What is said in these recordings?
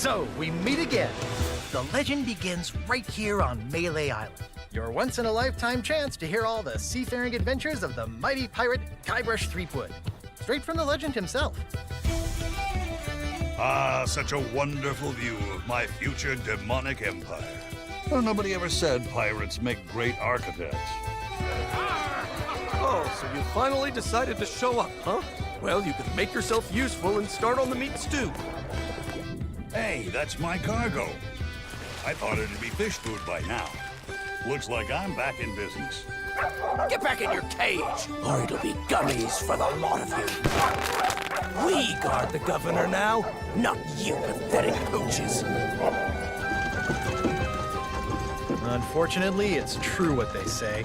So, we meet again. The legend begins right here on Melee Island. Your once-in-a-lifetime chance to hear all the seafaring adventures of the mighty pirate Guybrush Threepwood. Straight from the legend himself. Ah, such a wonderful view of my future demonic empire. Well, nobody ever said pirates make great architects. Oh, so you finally decided to show up, huh? Well, you can make yourself useful and start on the meat stew. Hey, that's my cargo. I thought it'd be fish food by now. Looks like I'm back in business. Get back in your cage, or it'll be gummies for the lot of you. We guard the governor now, not you pathetic pooches. Unfortunately, it's true what they say.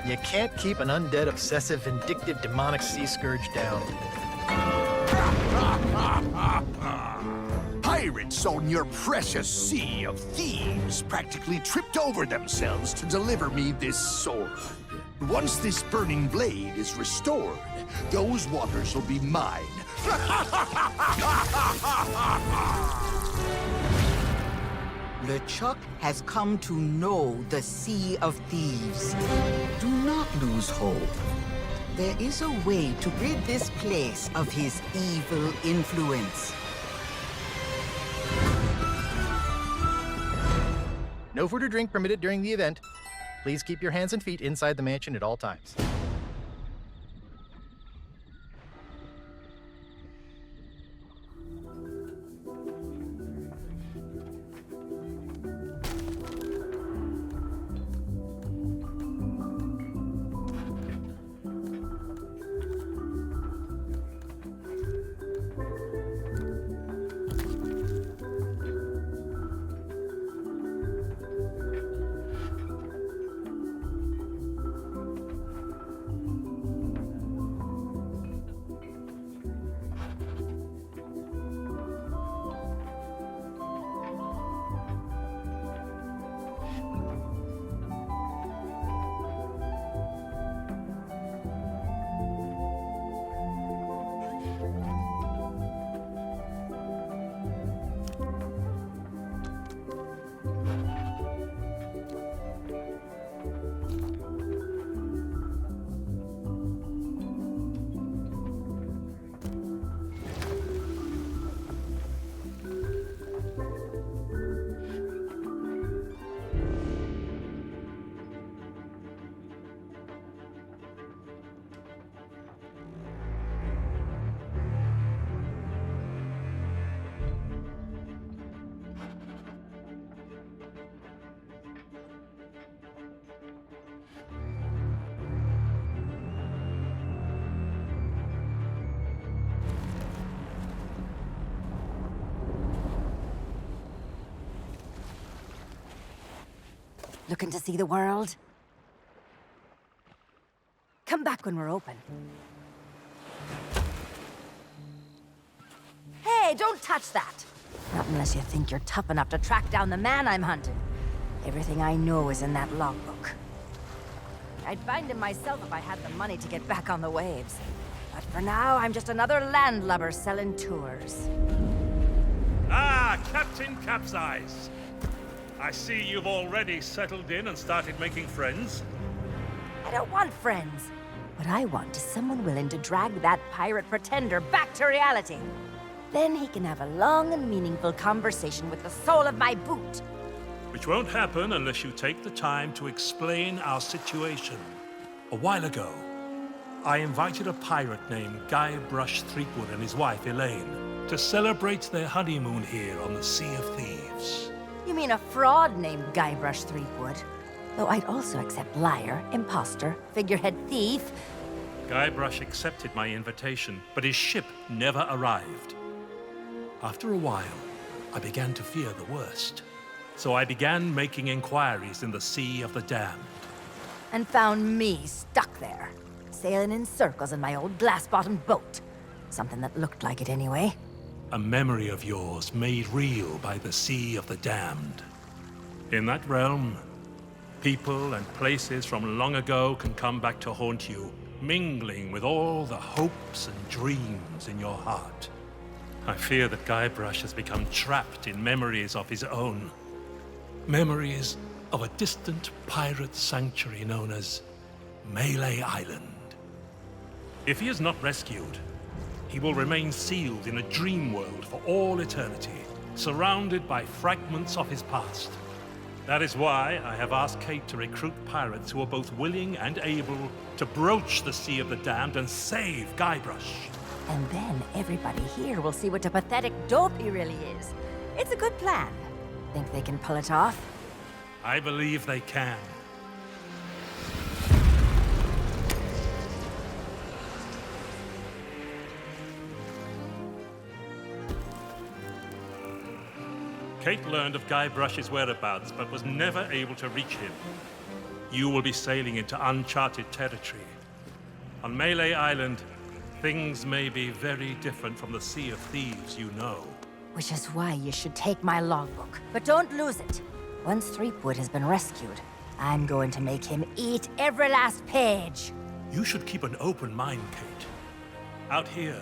You can't keep an undead, obsessive, vindictive, demonic sea scourge down. Pirates on your precious sea of thieves practically tripped over themselves to deliver me this sword. Once this burning blade is restored, those waters will be mine. LeChuck has come to know the Sea of Thieves. Do not lose hope. There is a way to rid this place of his evil influence. No food or drink permitted during the event. Please keep your hands and feet inside the mansion at all times. Looking to see the world? Come back when we're open. Hey, don't touch that! Not unless you think you're tough enough to track down the man I'm hunting. Everything I know is in that logbook. I'd find him myself if I had the money to get back on the waves. But for now, I'm just another landlubber selling tours. Ah, Captain Capsize. I see you've already settled in and started making friends. I don't want friends. What I want is someone willing to drag that pirate pretender back to reality. Then he can have a long and meaningful conversation with the sole of my boot. Which won't happen unless you take the time to explain our situation. A while ago, I invited a pirate named Guybrush Threepwood and his wife, Elaine, to celebrate their honeymoon here on the Sea of Thieves. You mean a fraud named Guybrush Threepwood? Though I'd also accept liar, imposter, figurehead thief. Guybrush accepted my invitation, but his ship never arrived. After a while, I began to fear the worst. So I began making inquiries in the Sea of the Damned. And found me stuck there, sailing in circles in my old glass-bottomed boat. Something that looked like it anyway. A memory of yours made real by the Sea of the Damned. In that realm, people and places from long ago can come back to haunt you, mingling with all the hopes and dreams in your heart. I fear that Guybrush has become trapped in memories of his own. Memories of a distant pirate sanctuary known as Melee Island. If he is not rescued, he will remain sealed in a dream world for all eternity, surrounded by fragments of his past. That is why I have asked Kate to recruit pirates who are both willing and able to broach the Sea of the Damned and save Guybrush. And then everybody here will see what a pathetic dope he really is. It's a good plan. Think they can pull it off? I believe they can. Kate learned of Guybrush's whereabouts, but was never able to reach him. You will be sailing into uncharted territory. On Melee Island, things may be very different from the Sea of Thieves you know. Which is why you should take my logbook. But don't lose it. Once Threepwood has been rescued, I'm going to make him eat every last page. You should keep an open mind, Kate. Out here,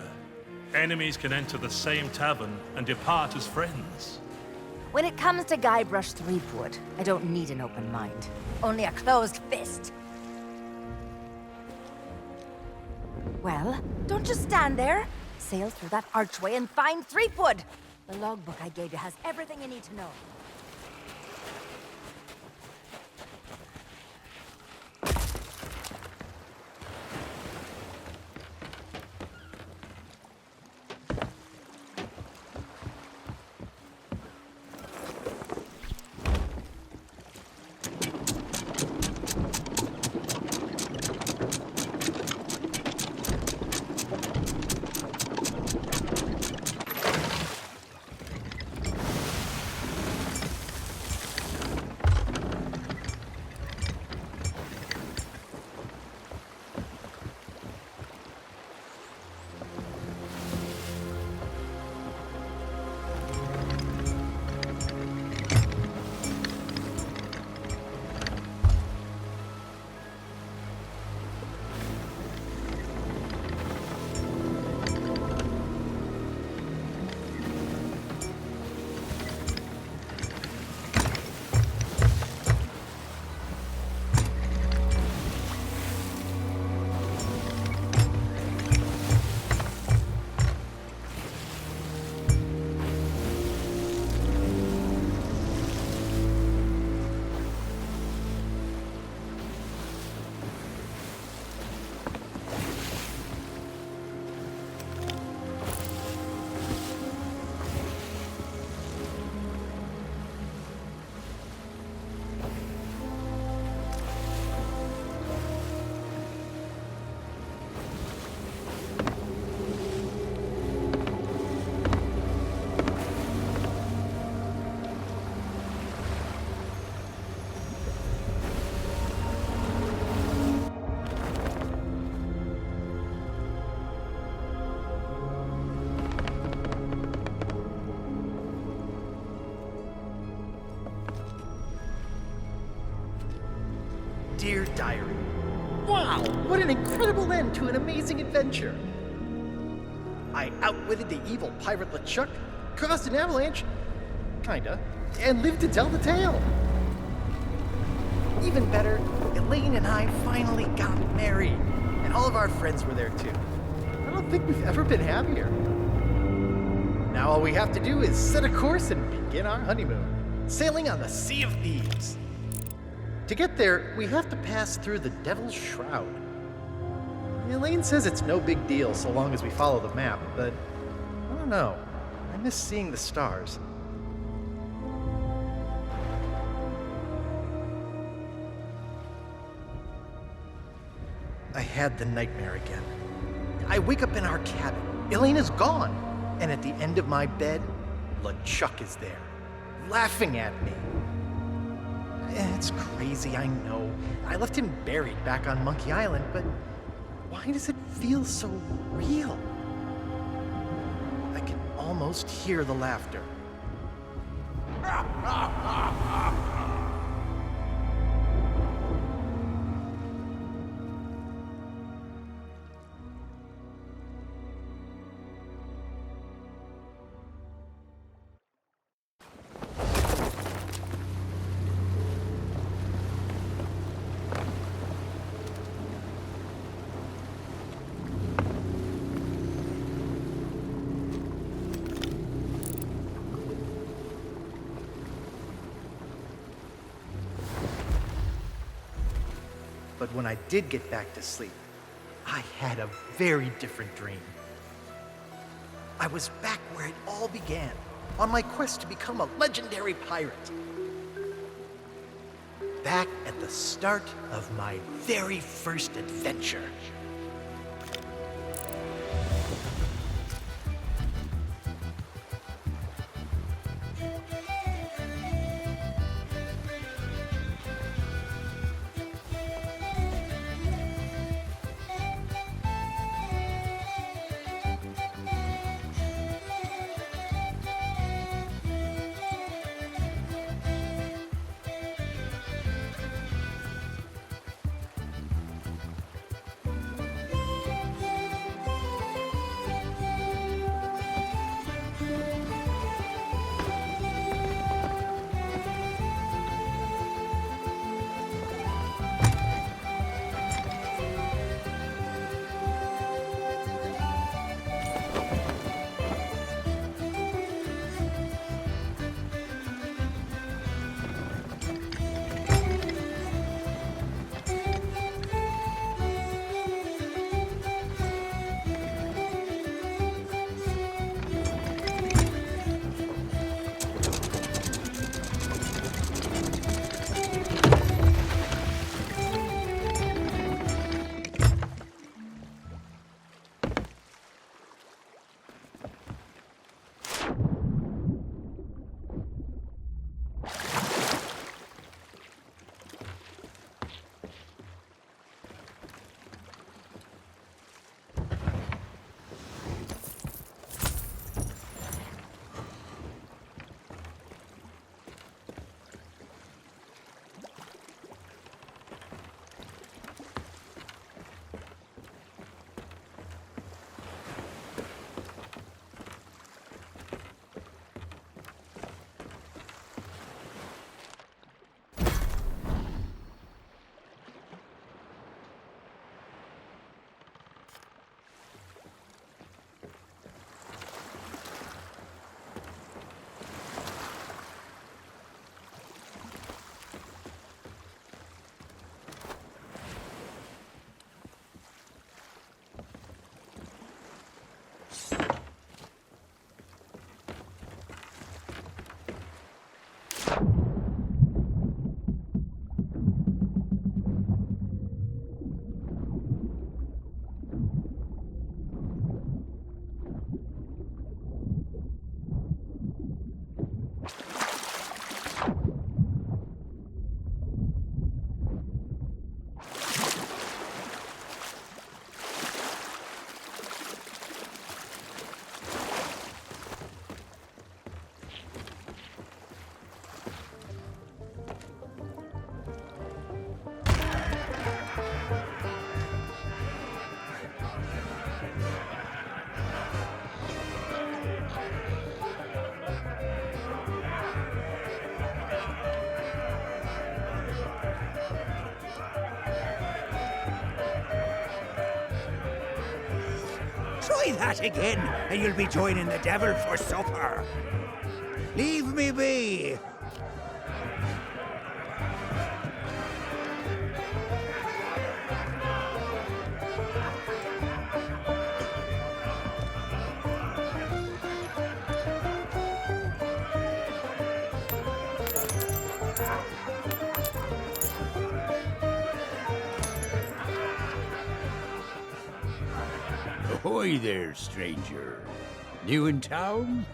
enemies can enter the same tavern and depart as friends. When it comes to Guybrush Threepwood, I don't need an open mind. Only a closed fist. Well, don't just stand there. Sail through that archway and find Threepwood. The logbook I gave you has everything you need to know. Dear Diary, wow, what an incredible end to an amazing adventure. I outwitted the evil pirate LeChuck, caused an avalanche, kinda, and lived to tell the tale. Even better, Elaine and I finally got married, and all of our friends were there too. I don't think we've ever been happier. Now all we have to do is set a course and begin our honeymoon, sailing on the Sea of Thieves. To get there, we have to pass through the Devil's Shroud. Elaine says it's no big deal so long as we follow the map, but I don't know. I miss seeing the stars. I had the nightmare again. I wake up in our cabin. Elaine is gone. And at the end of my bed, LeChuck is there, laughing at me. It's crazy, I know. I left him buried back on Monkey Island, but why does it feel so real? I can almost hear the laughter. But when I did get back to sleep, I had a very different dream. I was back where it all began, on my quest to become a legendary pirate. Back at the start of my very first adventure. Try that again, and you'll be joining the devil for supper. Leave me be. Ahoy there, stranger. New in town?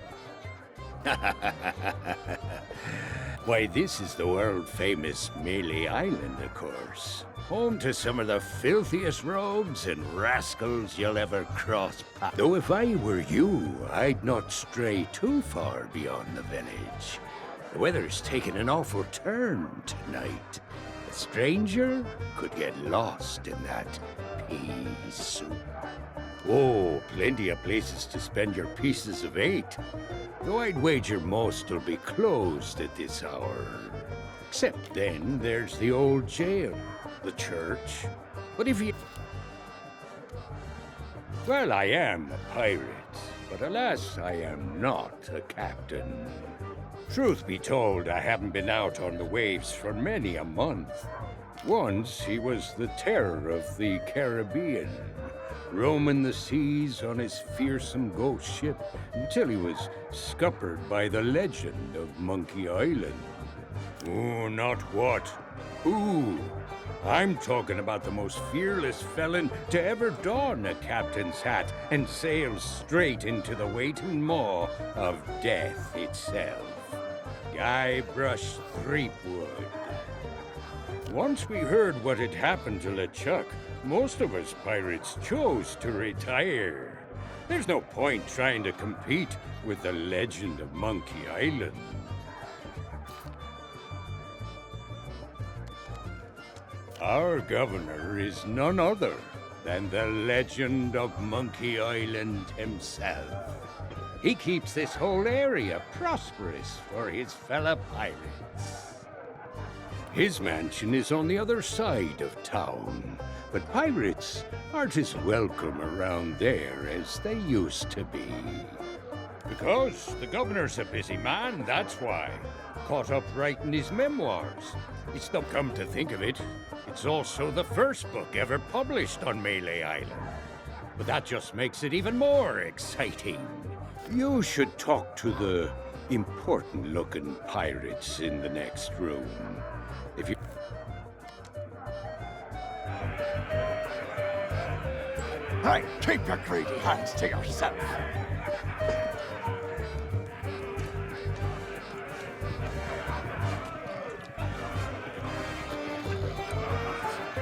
Why, this is the world-famous Melee Island, of course. Home to some of the filthiest rogues and rascals you'll ever cross paths. Though if I were you, I'd not stray too far beyond the village. The weather's taken an awful turn tonight. A stranger could get lost in that pea soup. Oh, plenty of places to spend your pieces of 8. Though I'd wager most will be closed at this hour. Except then there's the old jail, the church. But if you... Well, I am a pirate, but alas, I am not a captain. Truth be told, I haven't been out on the waves for many a month. Once he was the terror of the Caribbean, roaming the seas on his fearsome ghost ship until he was scuppered by the legend of Monkey Island. Oh, not what? Who? I'm talking about the most fearless felon to ever don a captain's hat and sail straight into the waiting maw of death itself. Guybrush Threepwood. Once we heard what had happened to LeChuck, most of us pirates chose to retire. There's no point trying to compete with the legend of Monkey Island. Our governor is none other than the legend of Monkey Island himself. He keeps this whole area prosperous for his fellow pirates. His mansion is on the other side of town, but pirates aren't as welcome around there as they used to be. Because the governor's a busy man, that's why. Caught up writing his memoirs. It's not come to think of it. It's also the first book ever published on Melee Island. But that just makes it even more exciting. You should talk to the important-looking pirates in the next room. If you... Hey, keep your greedy hands to yourself.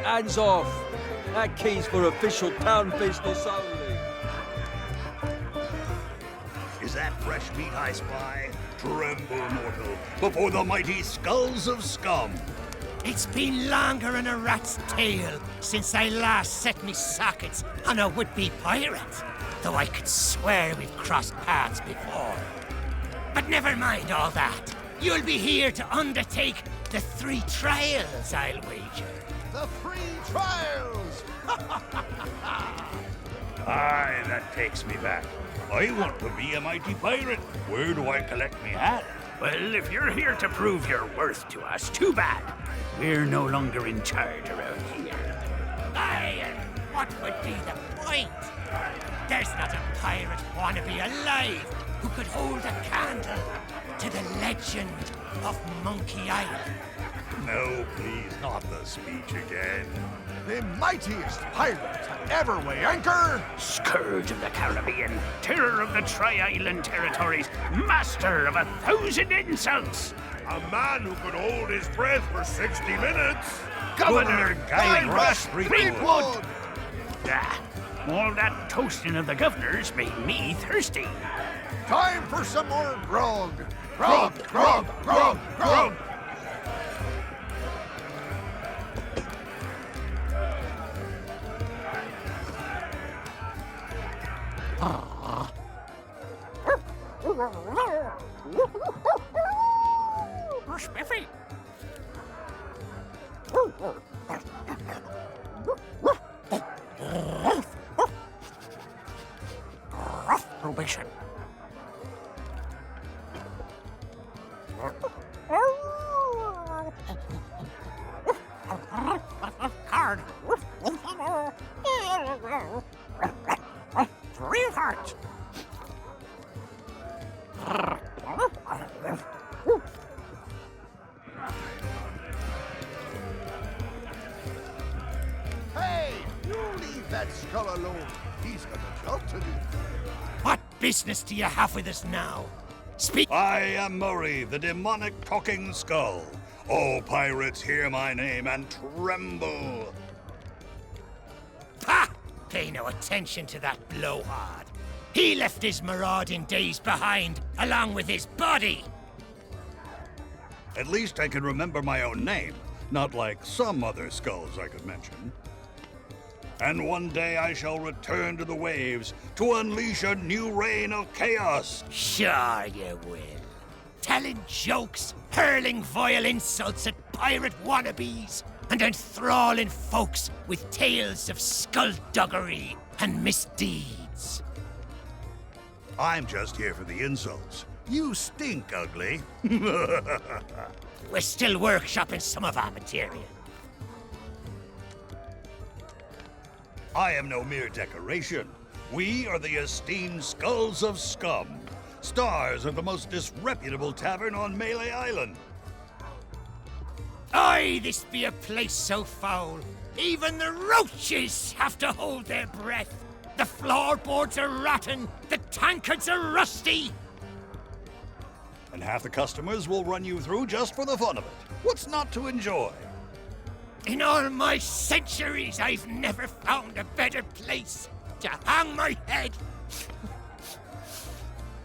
Hands off! That key's for official town business only. Is that fresh meat I spy? Tremble, mortal, before the mighty skulls of scum. It's been longer than a rat's tail since I last set me sockets on a would-be pirate, though I could swear we've crossed paths before. But never mind all that. You'll be here to undertake the 3 trials, I'll wager. The 3 trials! Aye, that takes me back. I want to be a mighty pirate. Where do I collect me hat? Well, if you're here to prove your worth to us, too bad. We're no longer in charge around here. Aye, and what would be the point? There's not a pirate wannabe alive who could hold a candle to the legend of Monkey Island. No, please, not the speech again. The mightiest pirate to ever weigh anchor! Scourge of the Caribbean, terror of the Tri-Island territories, master of 1,000 insults. A man who could hold his breath for 60 minutes. Governor Guybrush Threepwood. Ah, all that toasting of the governors made me thirsty. Time for some more grog! Grog, grog, grog, grog! Spiffy. Probation. Card. 3 hearts. Hey, you leave that skull alone. He's got a job to do. What business do you have with us now? Speak. I am Murray, the demonic talking skull. All pirates hear my name and tremble. Ha! Pay no attention to that blowhard. He left his marauding days behind, along with his body. At least I can remember my own name, not like some other skulls I could mention. And one day I shall return to the waves to unleash a new reign of chaos. Sure you will. Telling jokes, hurling vile insults at pirate wannabes, and enthralling folks with tales of skullduggery and misdeeds. I'm just here for the insults. You stink, ugly. We're still workshopping some of our material. I am no mere decoration. We are the esteemed Skulls of Scum, stars of the most disreputable tavern on Melee Island. Aye, this be a place so foul. Even the roaches have to hold their breath. The floorboards are rotten. The tankards are rusty. And half the customers will run you through just for the fun of it. What's not to enjoy? In all my centuries, I've never found a better place to hang my head.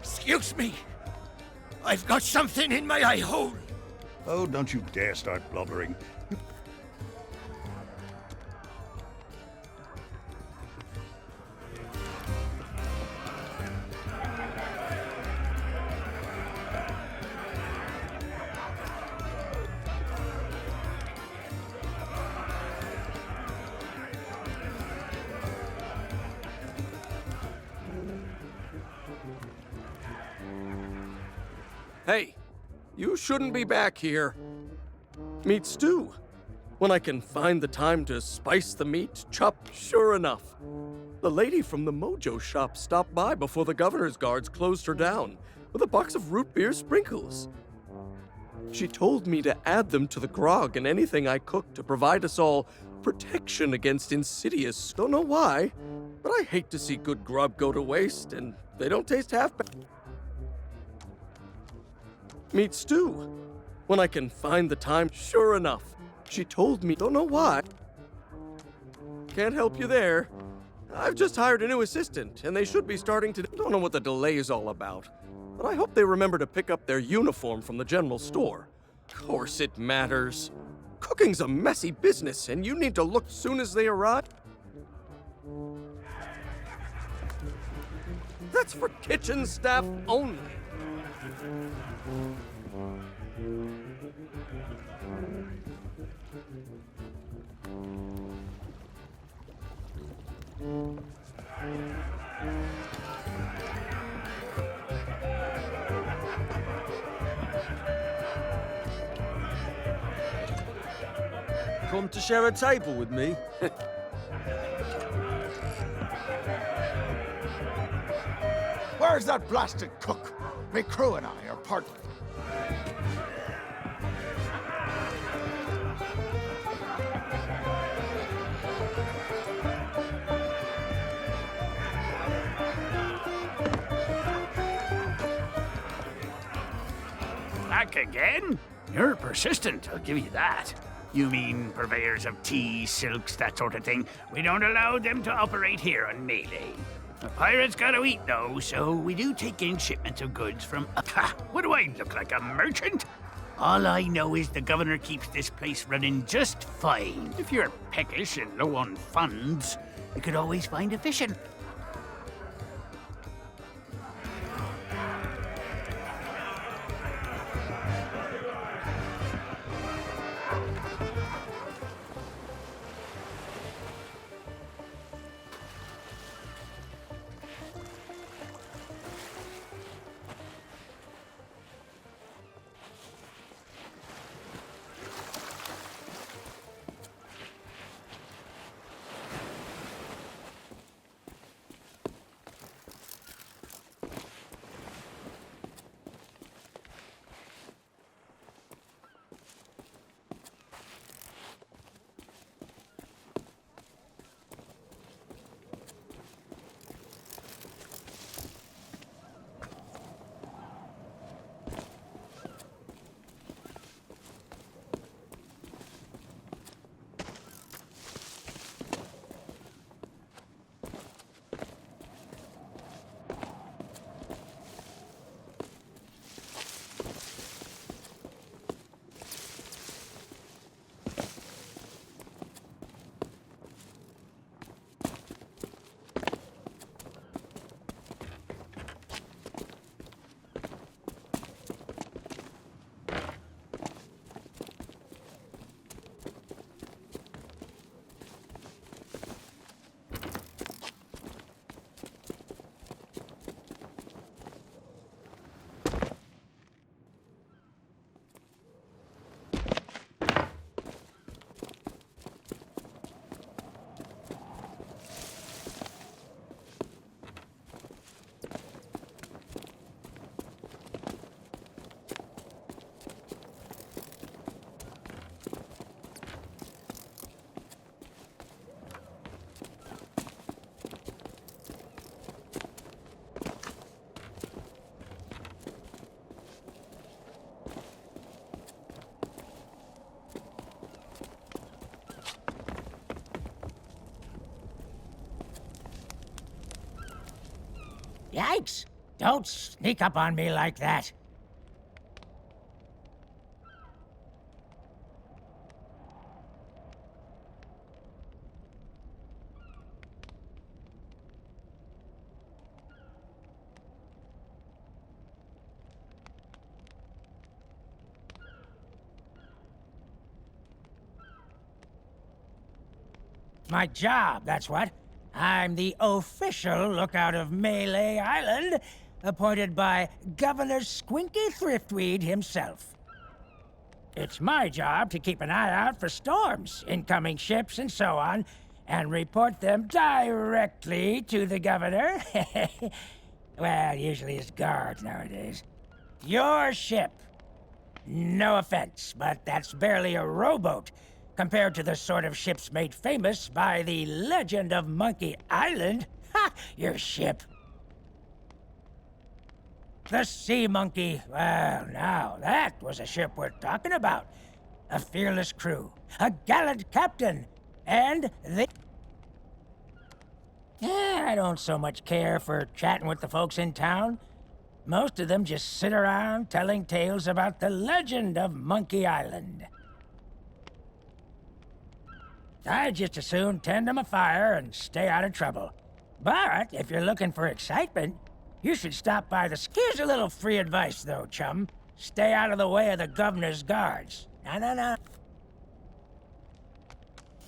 Excuse me. I've got something in my eye hole. Oh, don't you dare start blubbering. Hey, you shouldn't be back here. Meat stew. When I can find the time to spice the meat, chop, sure enough. The lady from the Mojo shop stopped by before the governor's guards closed her down with a box of root beer sprinkles. She told me to add them to the grog and anything I cook to provide us all protection against insidious. Don't know why, but I hate to see good grub go to waste, and they don't taste half bad. Meat stew. When I can find the time, sure enough. She told me, don't know why. Can't help you there. I've just hired a new assistant, and they should be starting to. Don't know what the delay is all about, but I hope they remember to pick up their uniform from the general store. Of course it matters. Cooking's a messy business, and you need to look soon as they arrive. That's for kitchen staff only. Come to share a table with me? Where's that blasted cook? My crew and I are partners. Back again? You're persistent, I'll give you that. You mean purveyors of tea, silks, that sort of thing? We don't allow them to operate here on Melee. The pirates gotta eat, though, so we do take in shipments of goods from... What do I look like, a merchant? All I know is the governor keeps this place running just fine. If you're peckish and low on funds, you could always find a fishing. Yikes! Don't sneak up on me like that. My job, that's what. I'm the official lookout of Melee Island, appointed by Governor Squinky Thriftweed himself. It's my job to keep an eye out for storms, incoming ships, and so on, and report them directly to the governor. Well, usually his guards nowadays. Your ship. No offense, but that's barely a rowboat compared to the sort of ships made famous by the legend of Monkey Island. Ha! Your ship. The Sea Monkey. Well, now, that was a ship worth talking about. A fearless crew, a gallant captain, and the... I don't so much care for chatting with the folks in town. Most of them just sit around telling tales about the legend of Monkey Island. I'd just as soon tend them a fire and stay out of trouble. But if you're looking for excitement, you should stop by the... Here's a little free advice, though, chum. Stay out of the way of the governor's guards. No.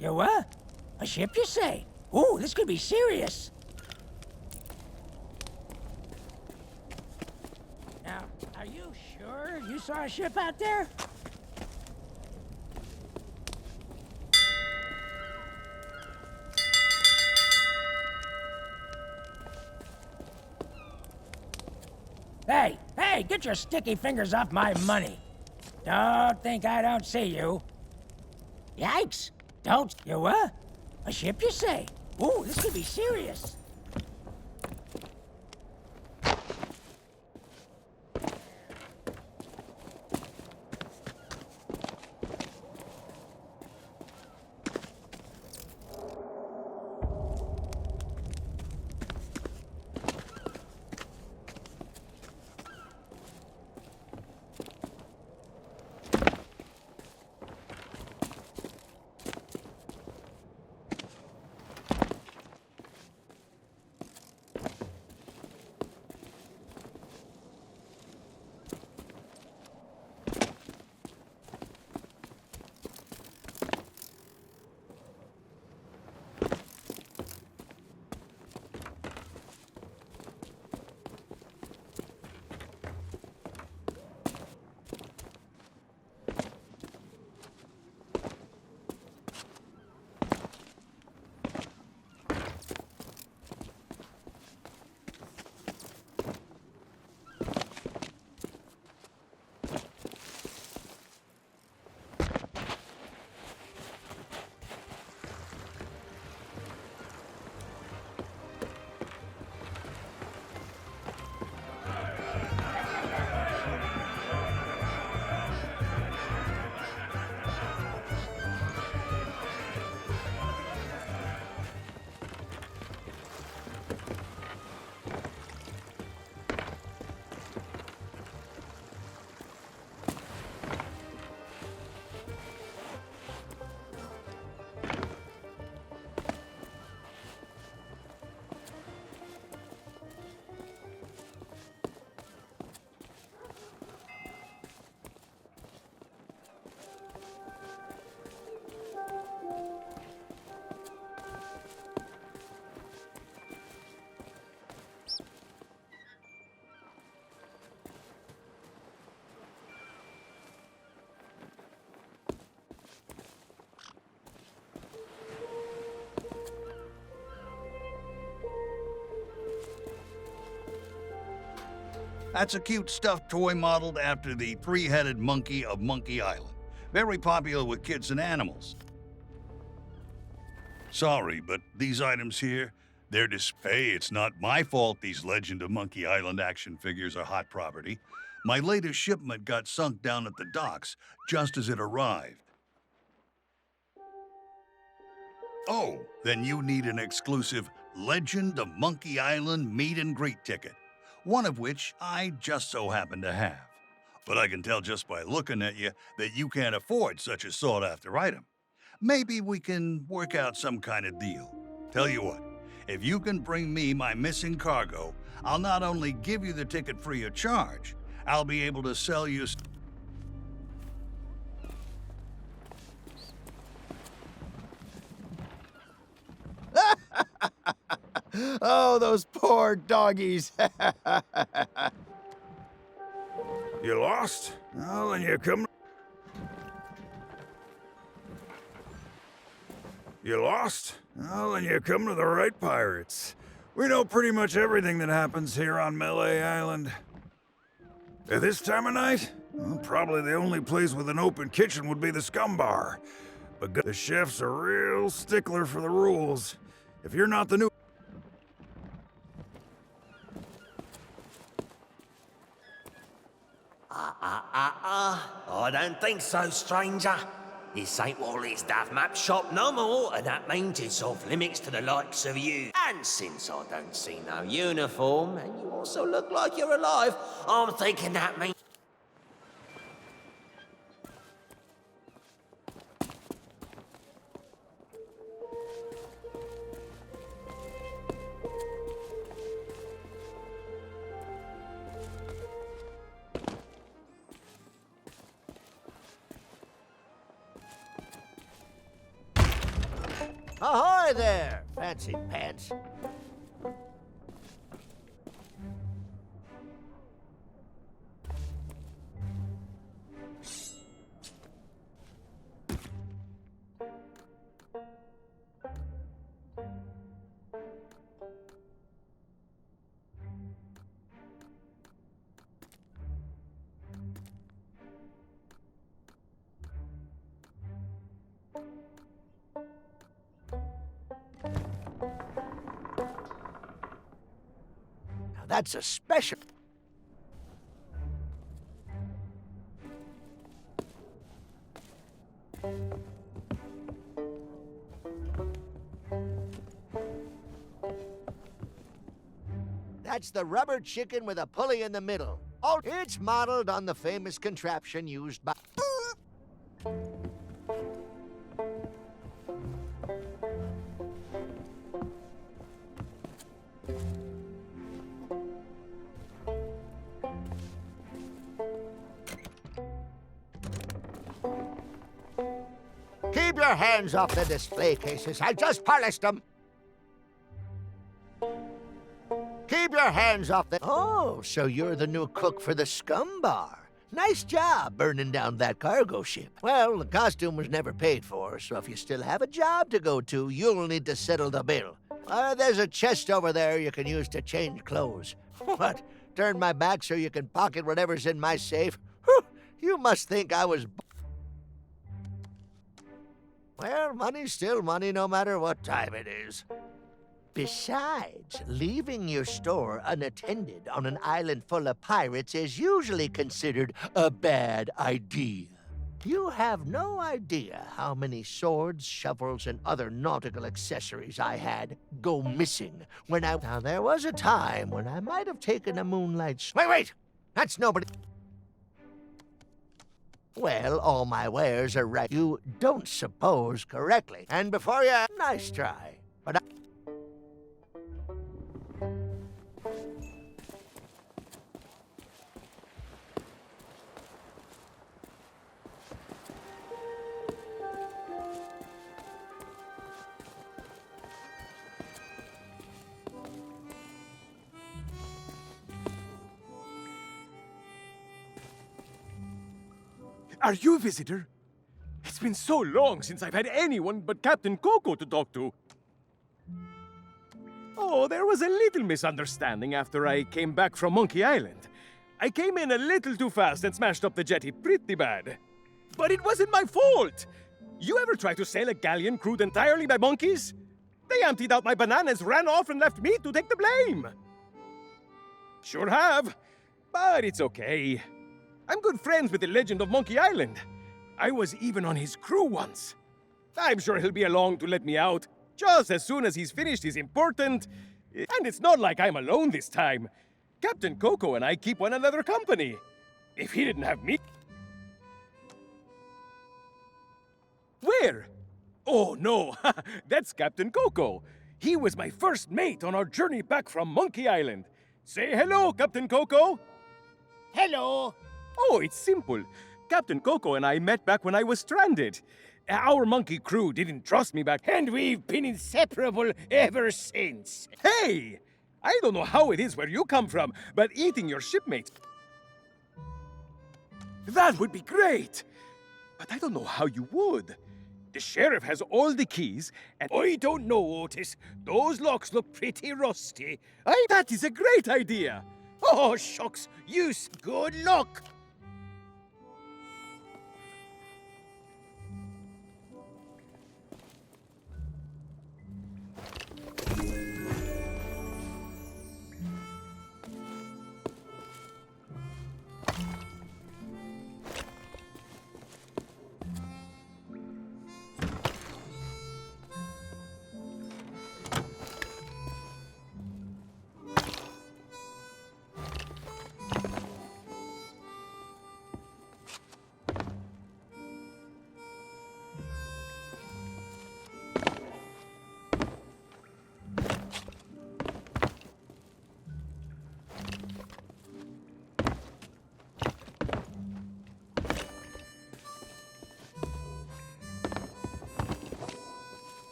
You what? A ship, you say? Ooh, this could be serious. Now, are you sure you saw a ship out there? Hey, get your sticky fingers off my money. Don't think I don't see you. Yikes! Don't... You what? A ship, you say? Ooh, this could be serious. That's a cute stuffed toy modeled after the three-headed monkey of Monkey Island. Very popular with kids and animals. Sorry, but these items here, they're hey, it's not my fault these Legend of Monkey Island action figures are hot property. My latest shipment got sunk down at the docks just as it arrived. Oh, then you need an exclusive Legend of Monkey Island meet and greet ticket, one of which I just so happen to have. But I can tell just by looking at you that you can't afford such a sought-after item. Maybe we can work out some kind of deal. Tell you what, if you can bring me my missing cargo, I'll not only give you the ticket free of charge, I'll be able to sell you... Oh, those poor doggies. You lost? Well, then you come... You lost? Well, then you come to the right pirates. We know pretty much everything that happens here on Melee Island. At this time of night, well, probably the only place with an open kitchen would be the Scum Bar. But the chef's a real stickler for the rules. If you're not the new... I don't think so, stranger. This ain't Wally's Duff Map shop no more, and that means it's off limits to the likes of you. And since I don't see no uniform, and you also look like you're alive, I'm thinking that means... Ahoy there, fancy pants. That's a special... That's the rubber chicken with a pulley in the middle. Oh, it's modeled on the famous contraption used by... Keep your hands off the display cases. I just polished them. Keep your hands off the... Oh, so you're the new cook for the Scum Bar. Nice job burning down that cargo ship. Well, the costume was never paid for, so if you still have a job to go to, you'll need to settle the bill. There's a chest over there you can use to change clothes. What? Turn my back so you can pocket whatever's in my safe? Whew, you must think I was... Well, money's still money no matter what time it is. Besides, leaving your store unattended on an island full of pirates is usually considered a bad idea. You have no idea how many swords, shovels, and other nautical accessories I had go missing when I... Now, there was a time when I might have taken a moonlight... Wait! That's nobody... Well, all my wares are right. You don't suppose correctly. And before you... Nice try. But I... Are you a visitor? It's been so long since I've had anyone but Captain Coco to talk to. Oh, there was a little misunderstanding after I came back from Monkey Island. I came in a little too fast and smashed up the jetty pretty bad. But it wasn't my fault! You ever try to sail a galleon crewed entirely by monkeys? They emptied out my bananas, ran off, and left me to take the blame! Sure have, but it's okay. I'm good friends with the legend of Monkey Island. I was even on his crew once. I'm sure he'll be along to let me out, just as soon as he's finished his important... And it's not like I'm alone this time. Captain Coco and I keep one another company. If he didn't have me... Where? Oh, no. That's Captain Coco. He was my first mate on our journey back from Monkey Island. Say hello, Captain Coco. Hello. Oh, it's simple. Captain Coco and I met back when I was stranded. Our monkey crew didn't trust me back, and we've been inseparable ever since. Hey! I don't know how it is where you come from, but eating your shipmates... That would be great! But I don't know how you would. The sheriff has all the keys, and I don't know, Otis. Those locks look pretty rusty. That is a great idea! Oh, shucks! Good luck!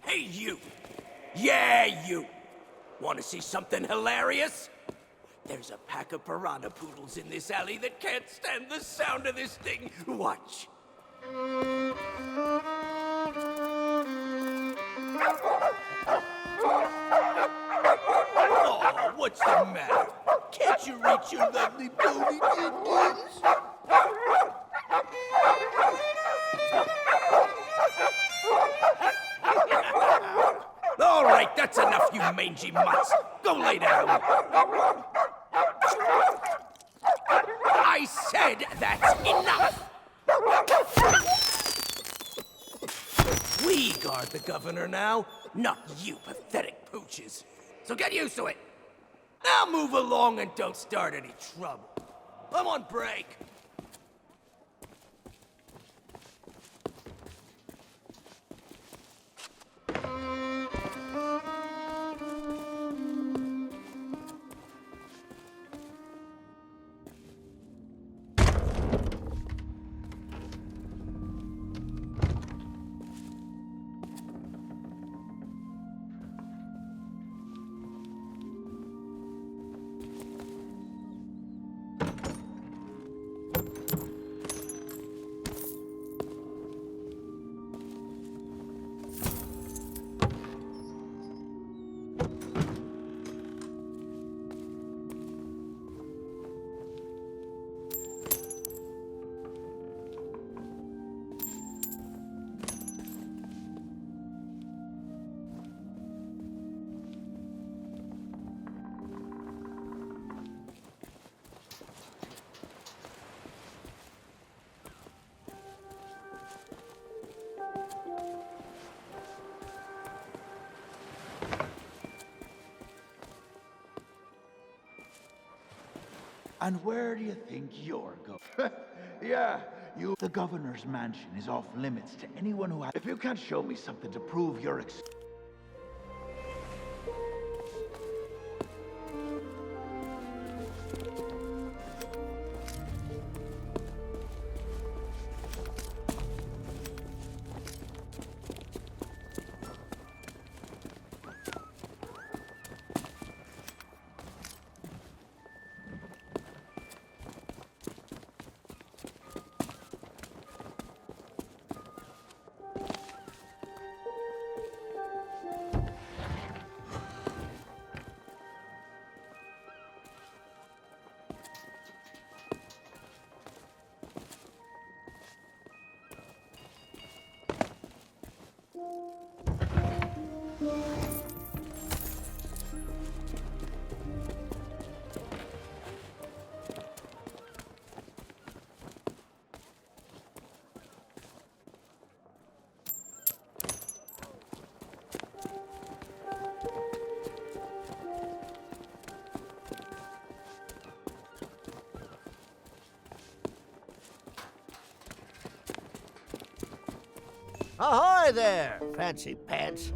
Hey, you! Yeah, you! Want to see something hilarious? There's a pack of piranha poodles in this alley that can't stand the sound of this thing. Watch. Oh, what's the matter? Can't you reach your lovely bony dimples? All right, that's enough, you mangy mutts. Go lay down. I said that's enough. We guard the governor now, not you pathetic pooches. So get used to it. Now move along and don't start any trouble. I'm on break. And where do you think you're going? Yeah, you. The governor's mansion is off limits to anyone who has. If you can't show me something to prove your Ahoy there, fancy pants.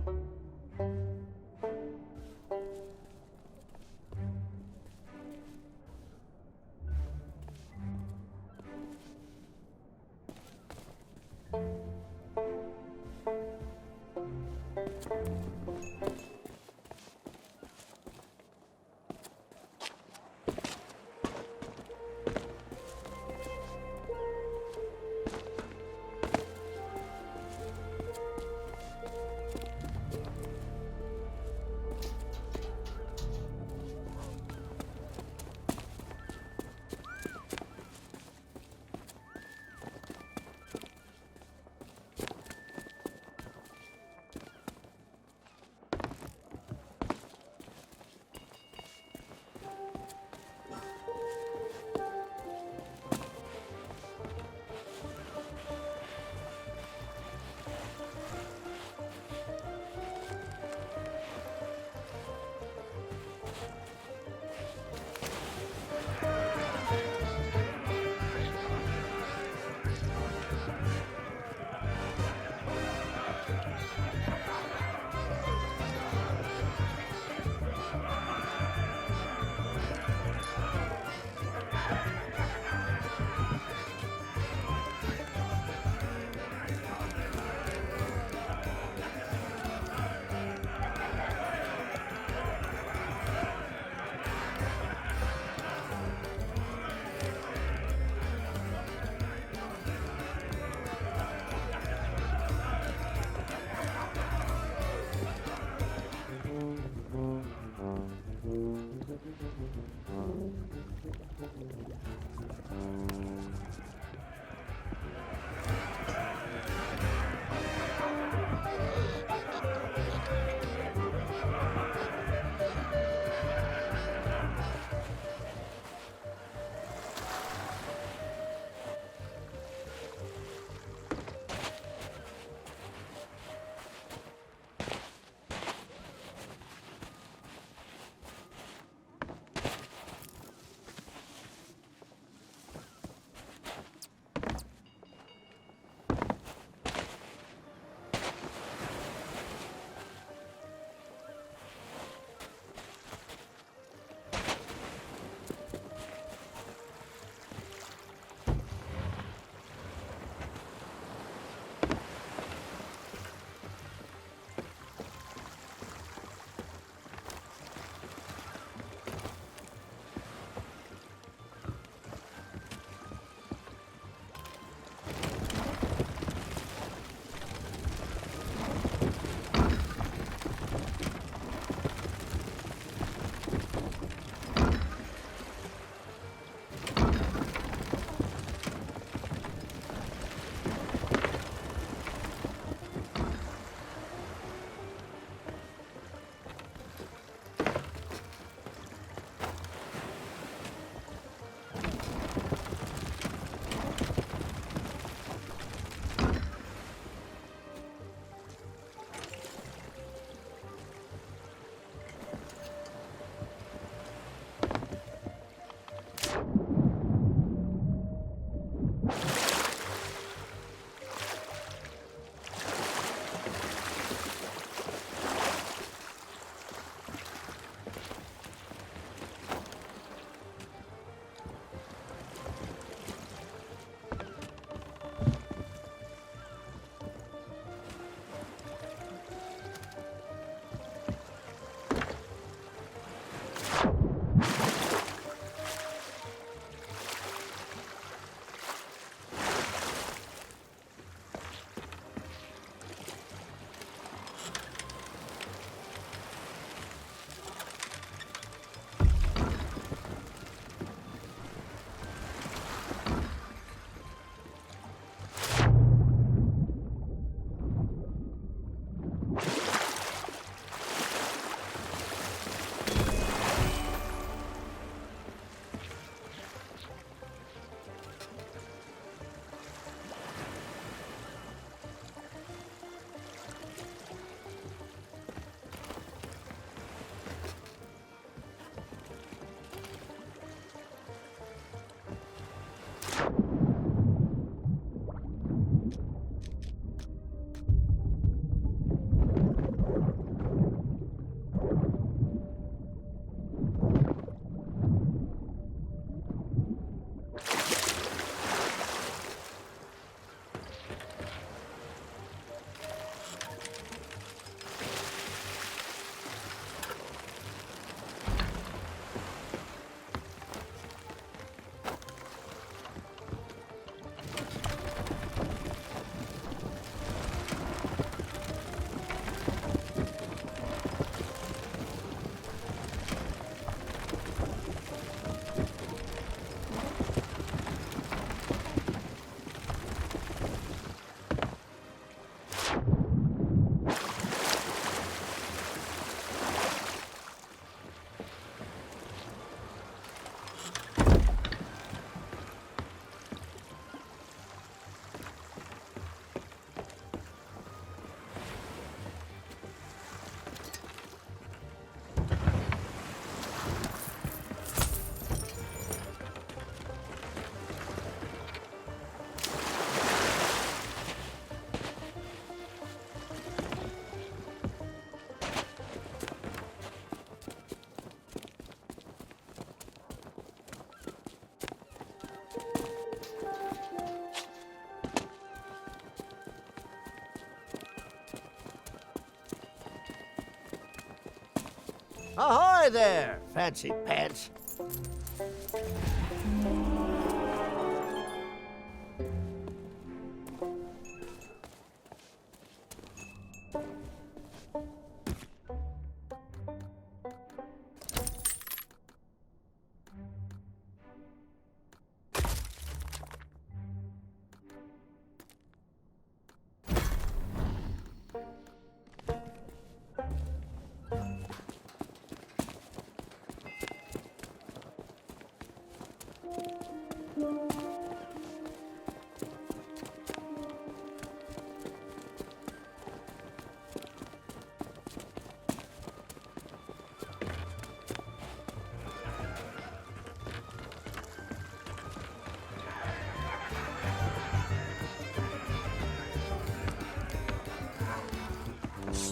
Ahoy there, fancy pants.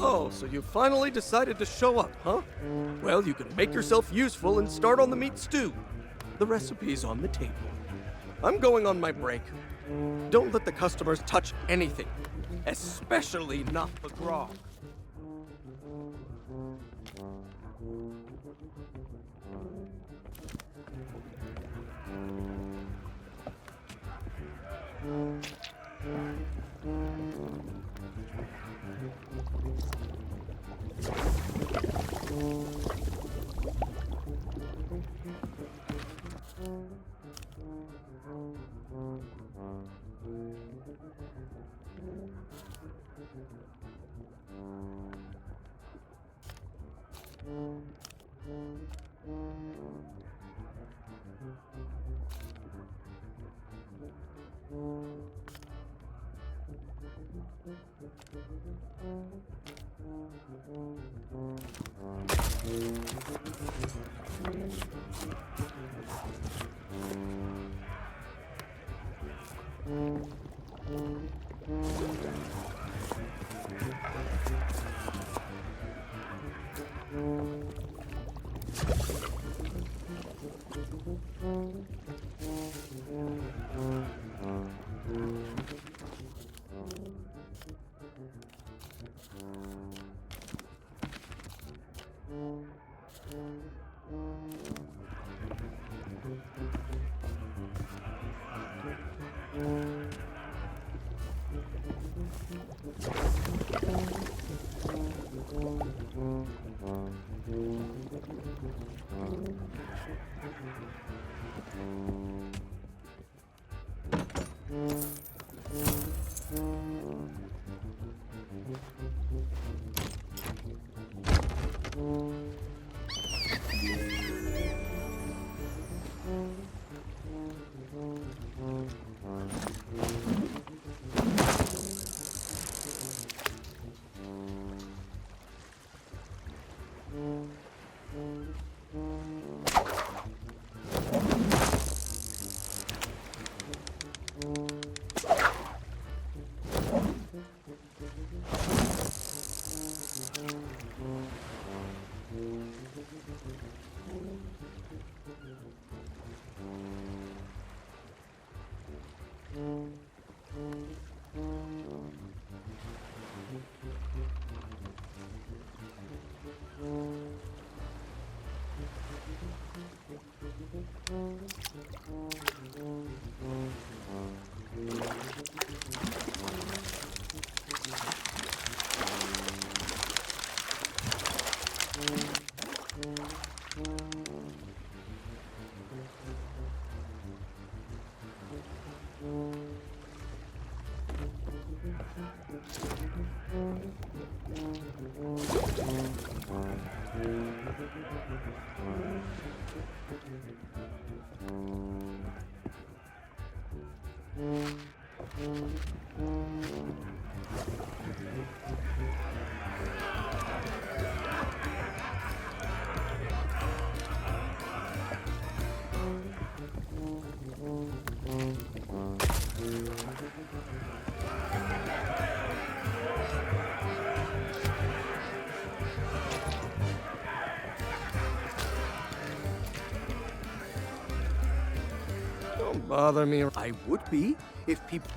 Oh, so you finally decided to show up, huh? Well, you can make yourself useful and start on the meat stew. The recipe's on the table. I'm going on my break. Don't let the customers touch anything, especially not the grog. Don't bother me. I would be if people...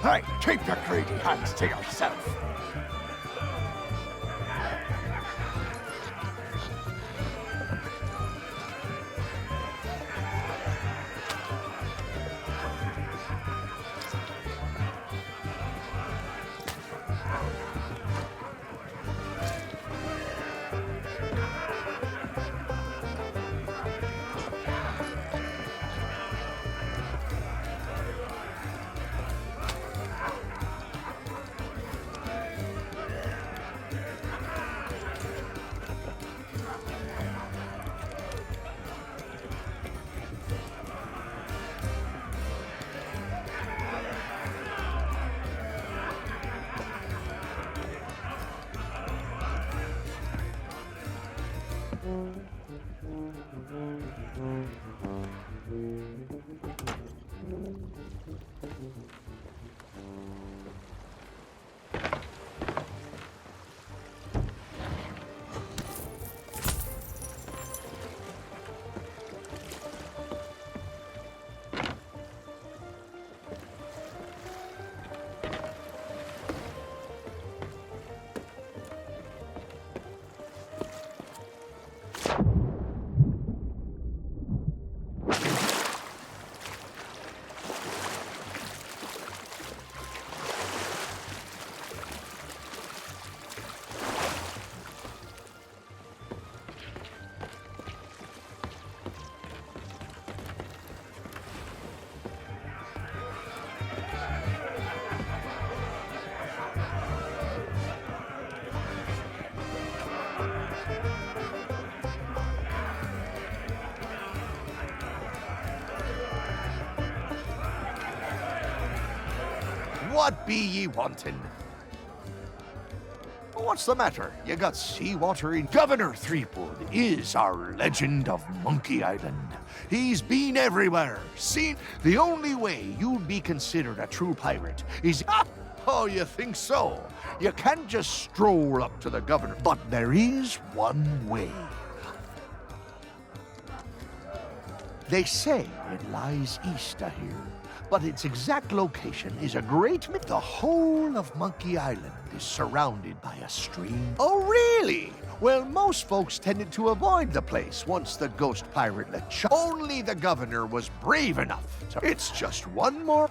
Hey, keep your greedy hands to yourself. What be ye wanting? What's the matter? You got seawater in... Governor Threepwood is our legend of Monkey Island. He's been everywhere, seen... The only way you'd be considered a true pirate is... Oh, you think so? You can't just stroll up to the governor. But there is one way. They say it lies east of here, but its exact location is a great myth. The whole of Monkey Island is surrounded by a stream. Oh, really? Well, most folks tended to avoid the place once the ghost pirate let Only the governor was brave enough to... It's just one more...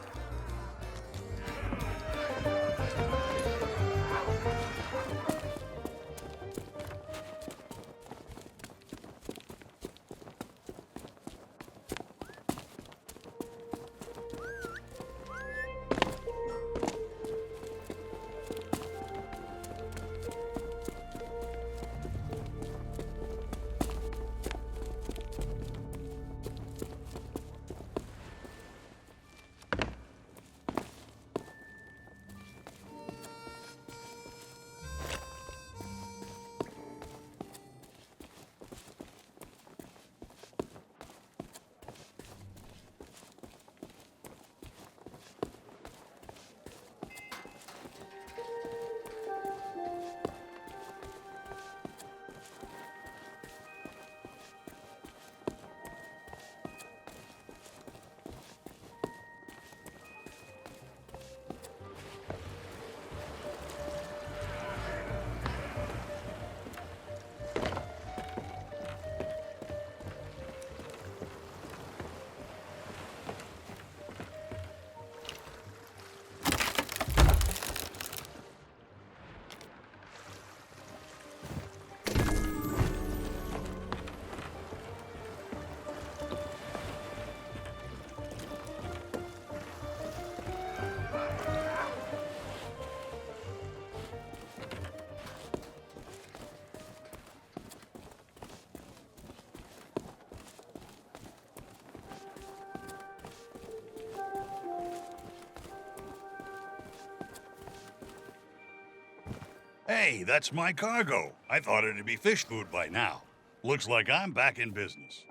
Hey, that's my cargo. I thought it'd be fish food by now. Looks like I'm back in business.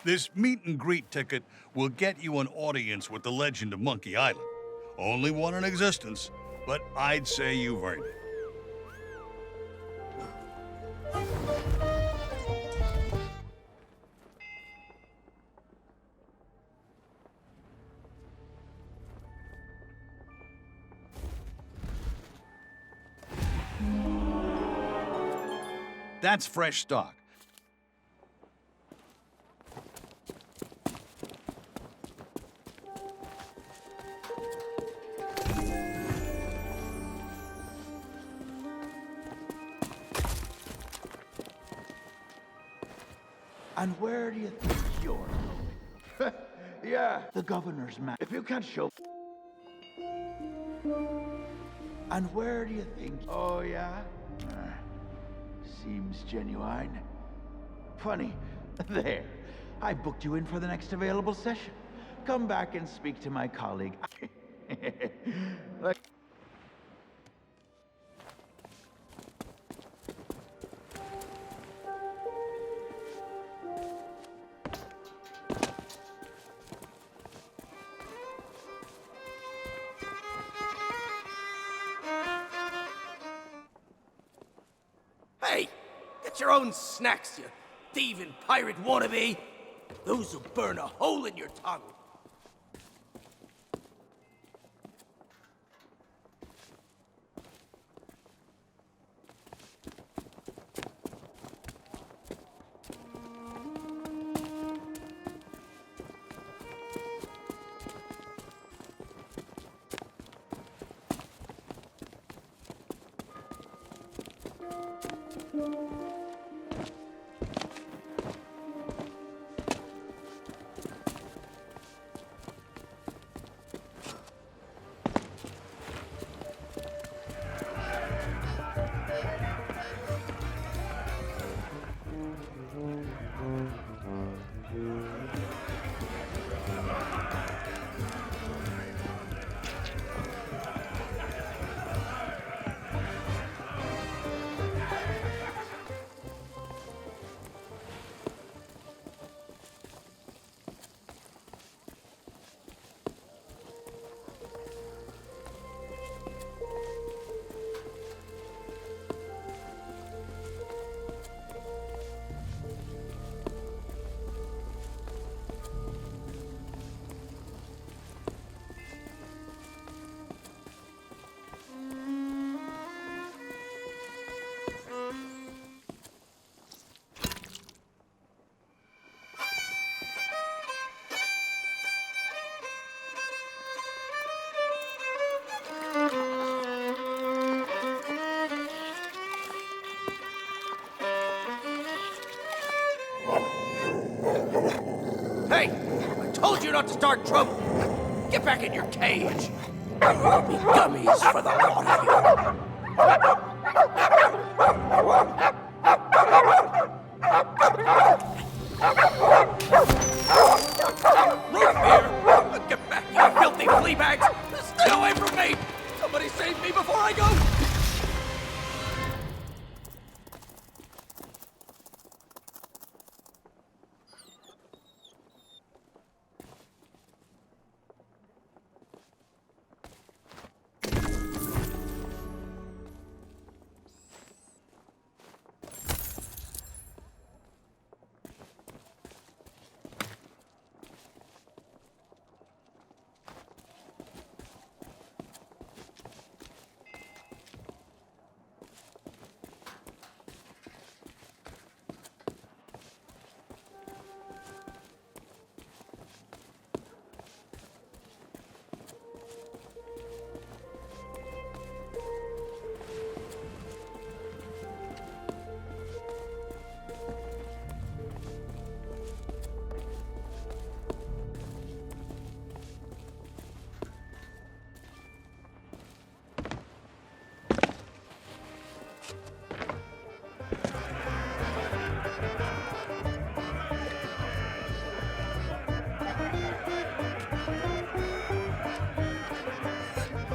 This meet and greet ticket will get you an audience with the legend of Monkey Island. Only one in existence, but I'd say you've earned it. That's fresh stock. And where do you think you're going? Yeah, the governor's man. If you can't show... And where do you think... Oh, yeah? Seems genuine. Funny. There. I booked you in for the next available session. Come back and speak to my colleague. Look. Hey, get your own snacks, you thieving pirate wannabe. Those will burn a hole in your tongue. Hey! I told you not to start trouble! Get back in your cage! There will be gummies for the lot of you! Root beer! Get back, you filthy flea bags! Stay away from me! Somebody save me before I go!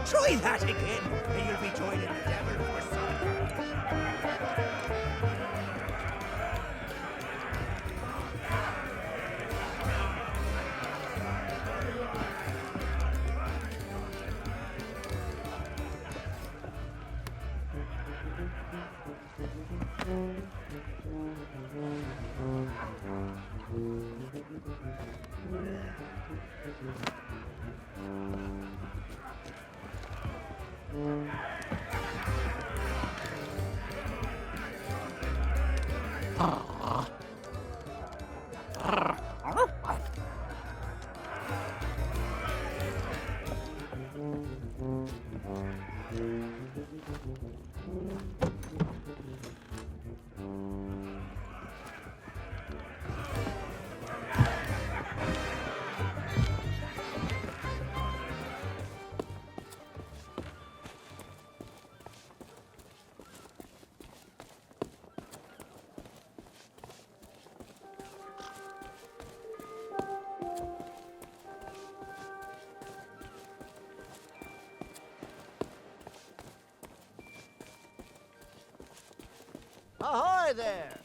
Try that again, and you'll be joining the devil for some. Ahoy there!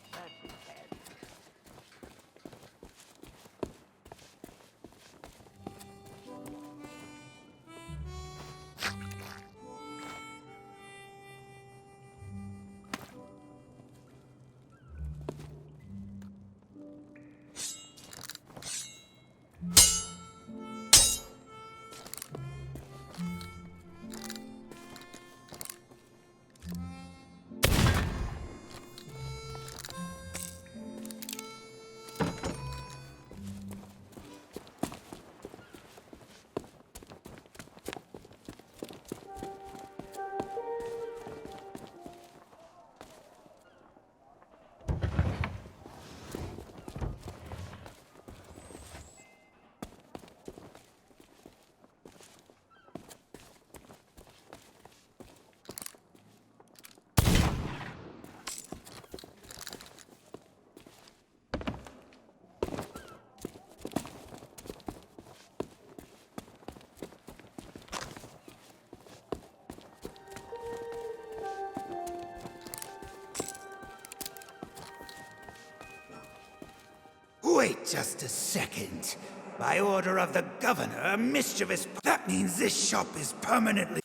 Wait just a second. By order of the governor, a mischievous... That means this shop is permanently...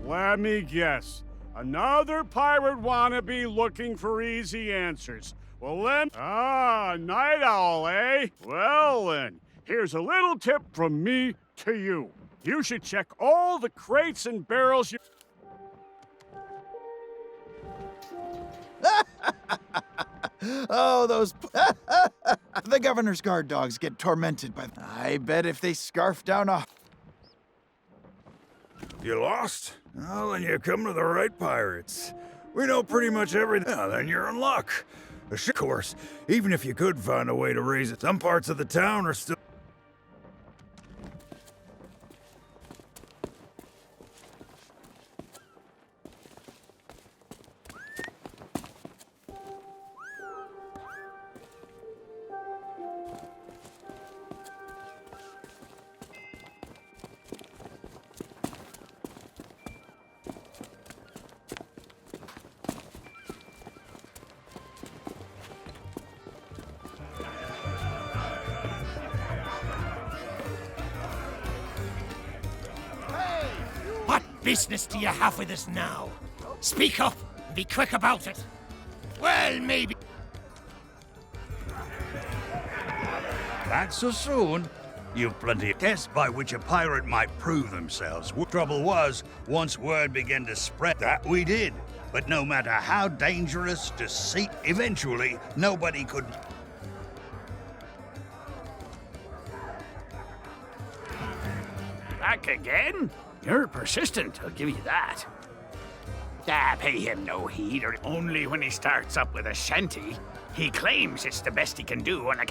Let me guess. Another pirate wannabe looking for easy answers. Well then... Ah, night owl, eh? Well then, here's a little tip from me to you. You should check all the crates and barrels you... Oh, those... The governor's guard dogs get tormented by... I bet if they scarf down a... You lost? Well, then you come to the right pirates. We know pretty much everything. Well, then you're in luck. Of course, even if you could find a way to raise it, some parts of the town are still... What business do you have with us now? Speak up and be quick about it. Well, maybe. Not so soon. You've plenty of tests by which a pirate might prove themselves. Trouble was, once word began to spread, that we did. But no matter how dangerous, deceit, eventually, nobody could... Back again? You're persistent, I'll give you that. Pay him no heed, or only when he starts up with a shanty. He claims it's the best he can do on a...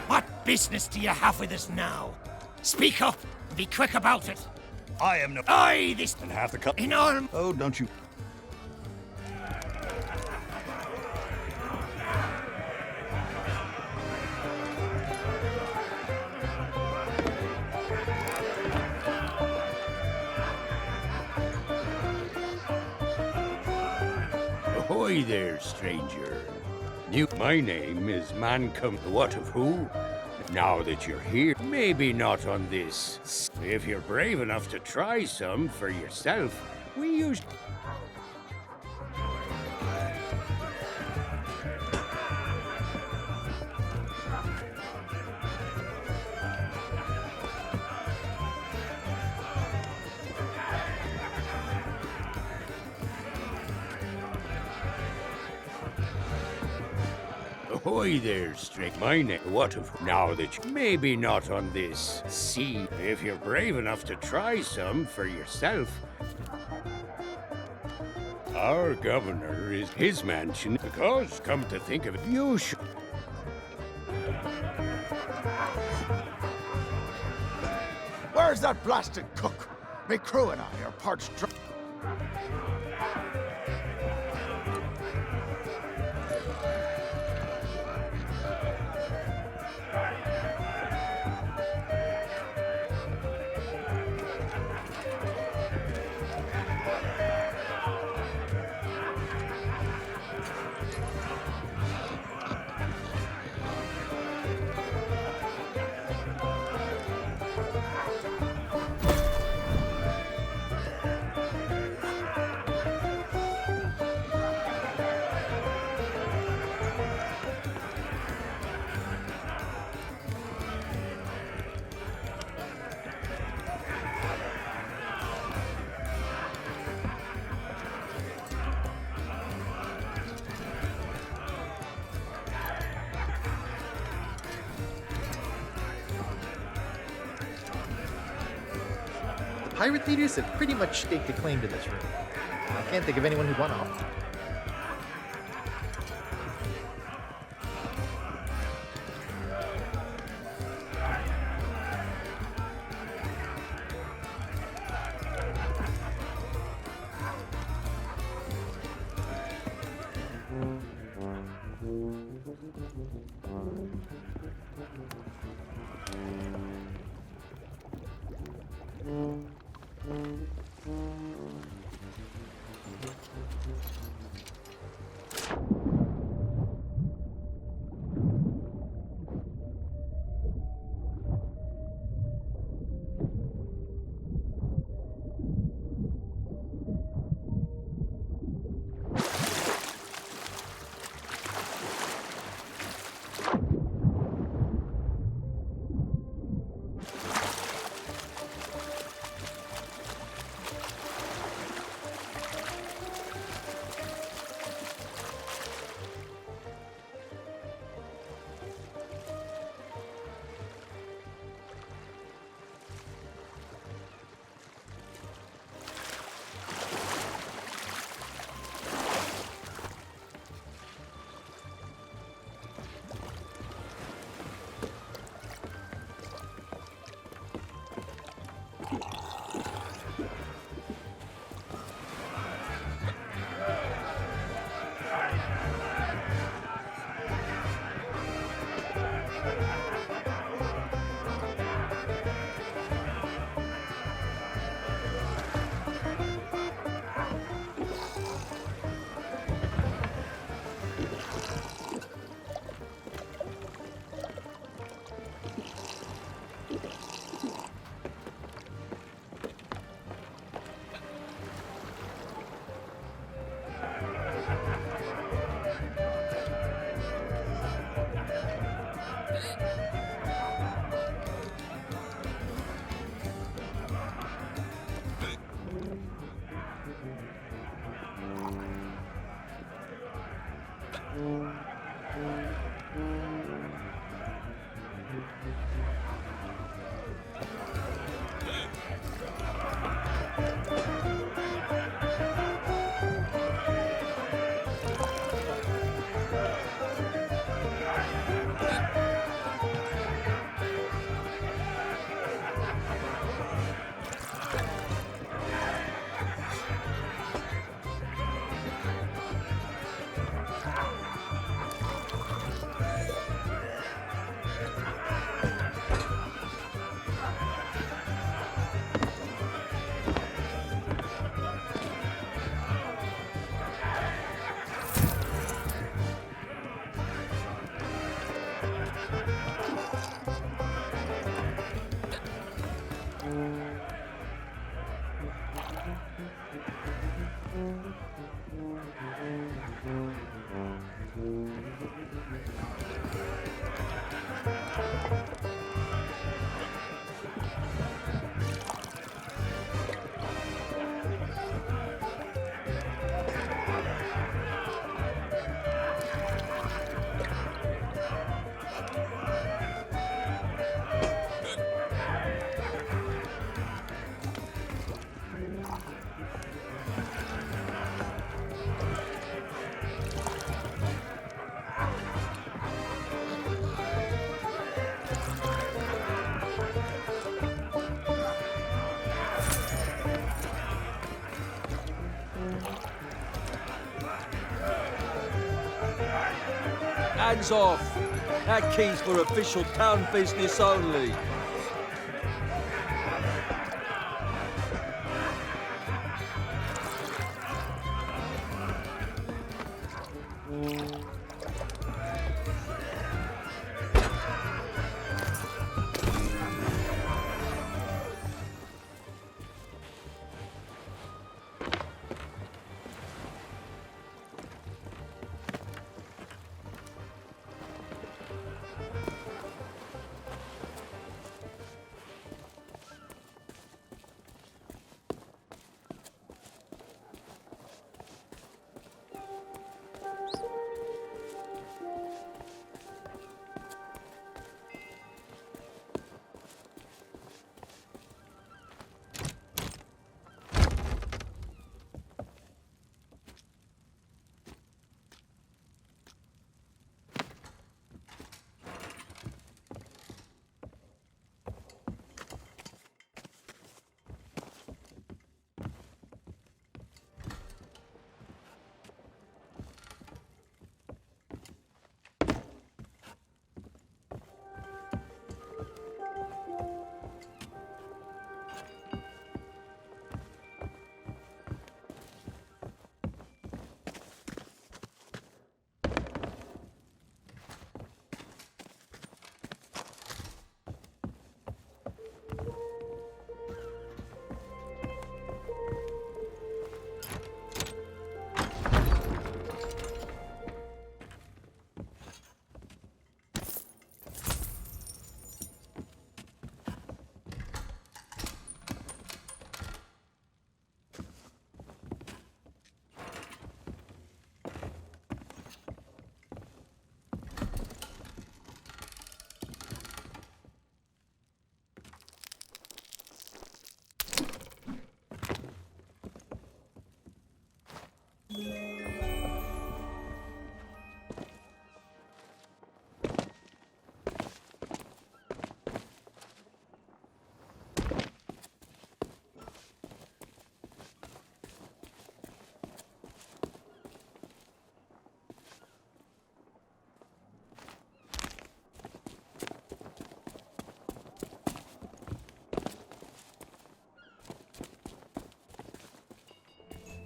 What business do you have with us now? Speak up and be quick about it. I am no... Aye, this... And half the cup... In arm... Oh, don't you... Ahoy there, stranger. My name is Mancom. What of who? Now that you're here, maybe not on this. If you're brave enough to try some for yourself, we use... Ahoy there, straight. My name. What of now that you... Maybe not on this sea. If you're brave enough to try some for yourself. Our governor is his mansion because, come to think of it, you should... Where's that blasted cook? Me crew and I are parched dry. Pirate leaders have pretty much staked a claim to this room. I can't think of anyone who won off. Hands off! That key's for official town business only.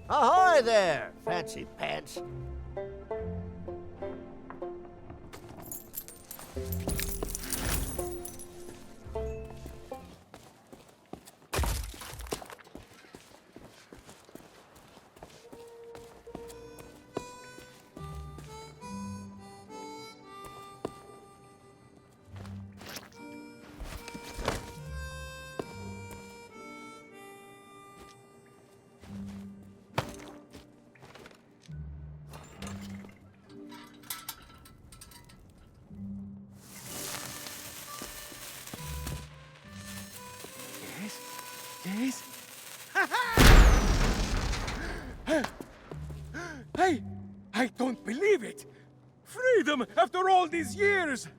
Ahoy there, fancy pants. I don't believe it! Freedom after all these years!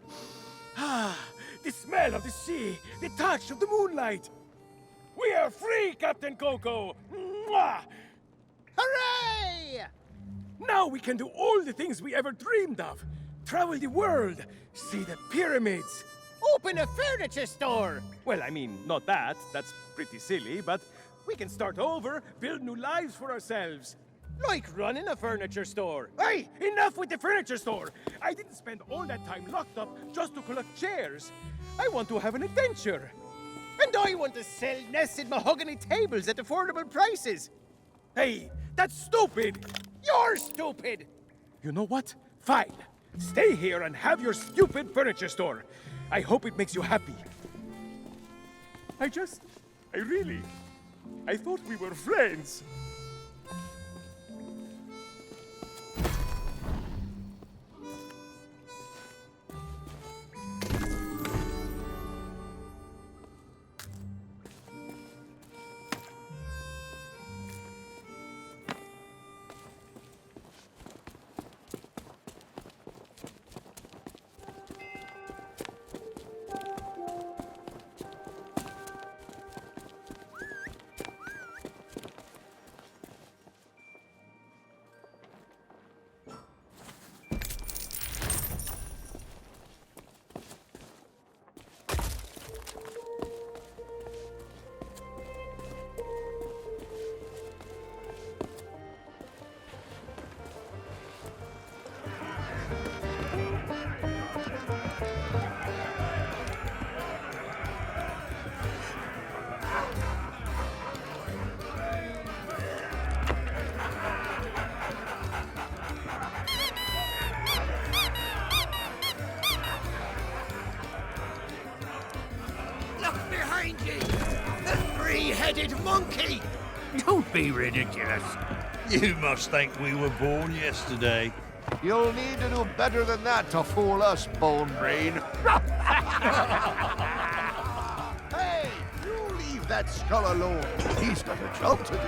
Ah, the smell of the sea, the touch of the moonlight. We are free, Captain Coco! Mwah! Hooray! Now we can do all the things we ever dreamed of. Travel the world, see the pyramids. Open a furniture store! Well, I mean, not that. That's pretty silly, but we can start over, build new lives for ourselves. Like running a furniture store. Hey, enough with the furniture store! I didn't spend all that time locked up just to collect chairs. I want to have an adventure. And I want to sell nested mahogany tables at affordable prices. Hey, that's stupid! You're stupid! You know what? Fine. Stay here and have your stupid furniture store. I hope it makes you happy. I thought we were friends. Look behind you! The three-headed monkey! Don't be ridiculous. You must think we were born yesterday. You'll need to do better than that to fool us, Bone Brain. Hey, you leave that skull alone. He's got a job to do.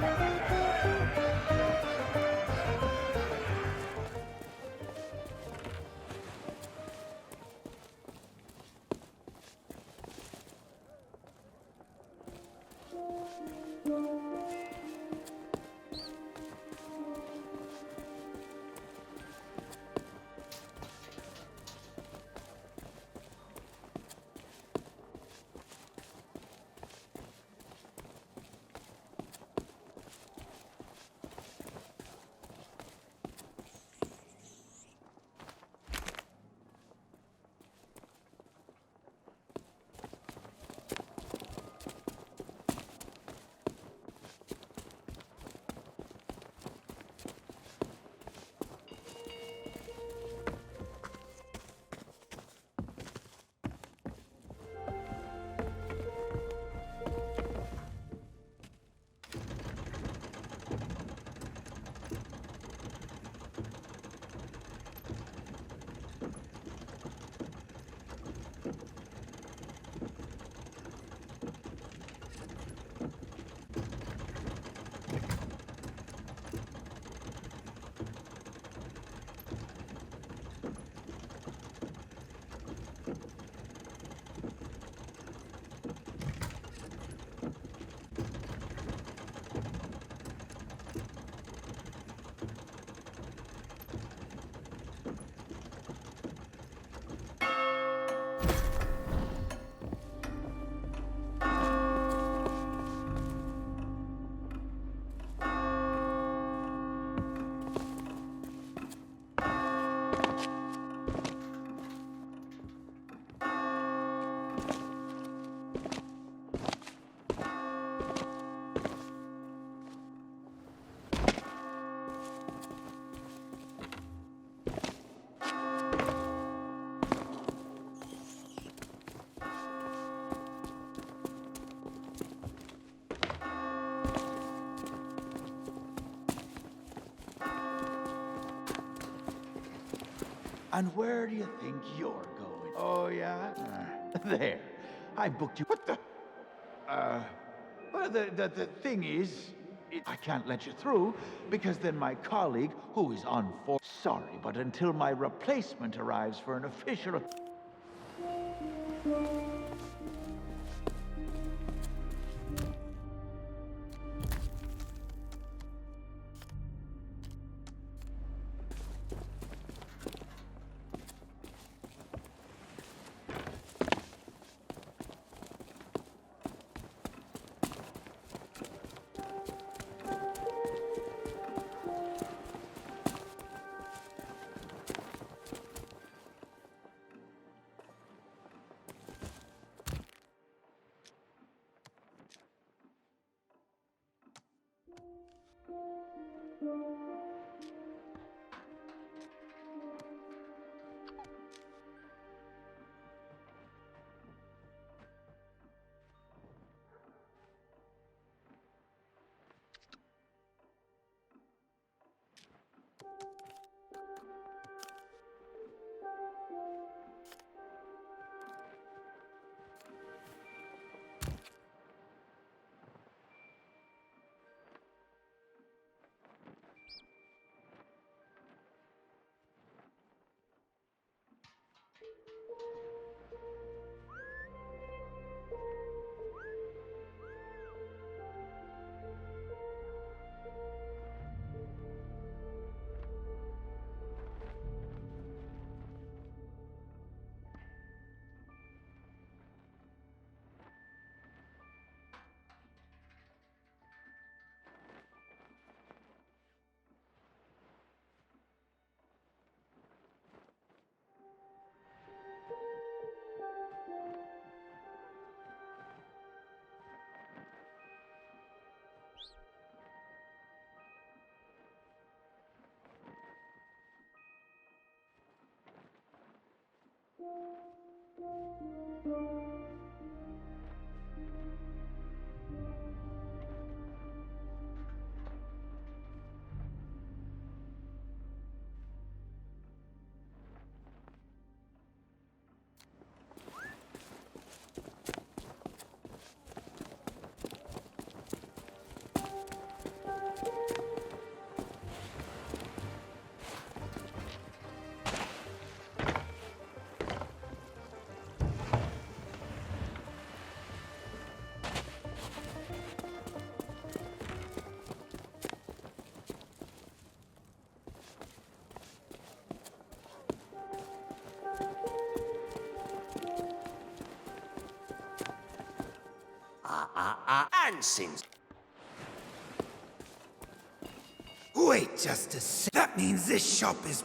And where do you think you're going? Oh, yeah? There. I booked you. What the? Well, the thing is, I can't let you through, because then my colleague, who is sorry, but until my replacement arrives for an official... And since... Wait just a sec. That means this shop is...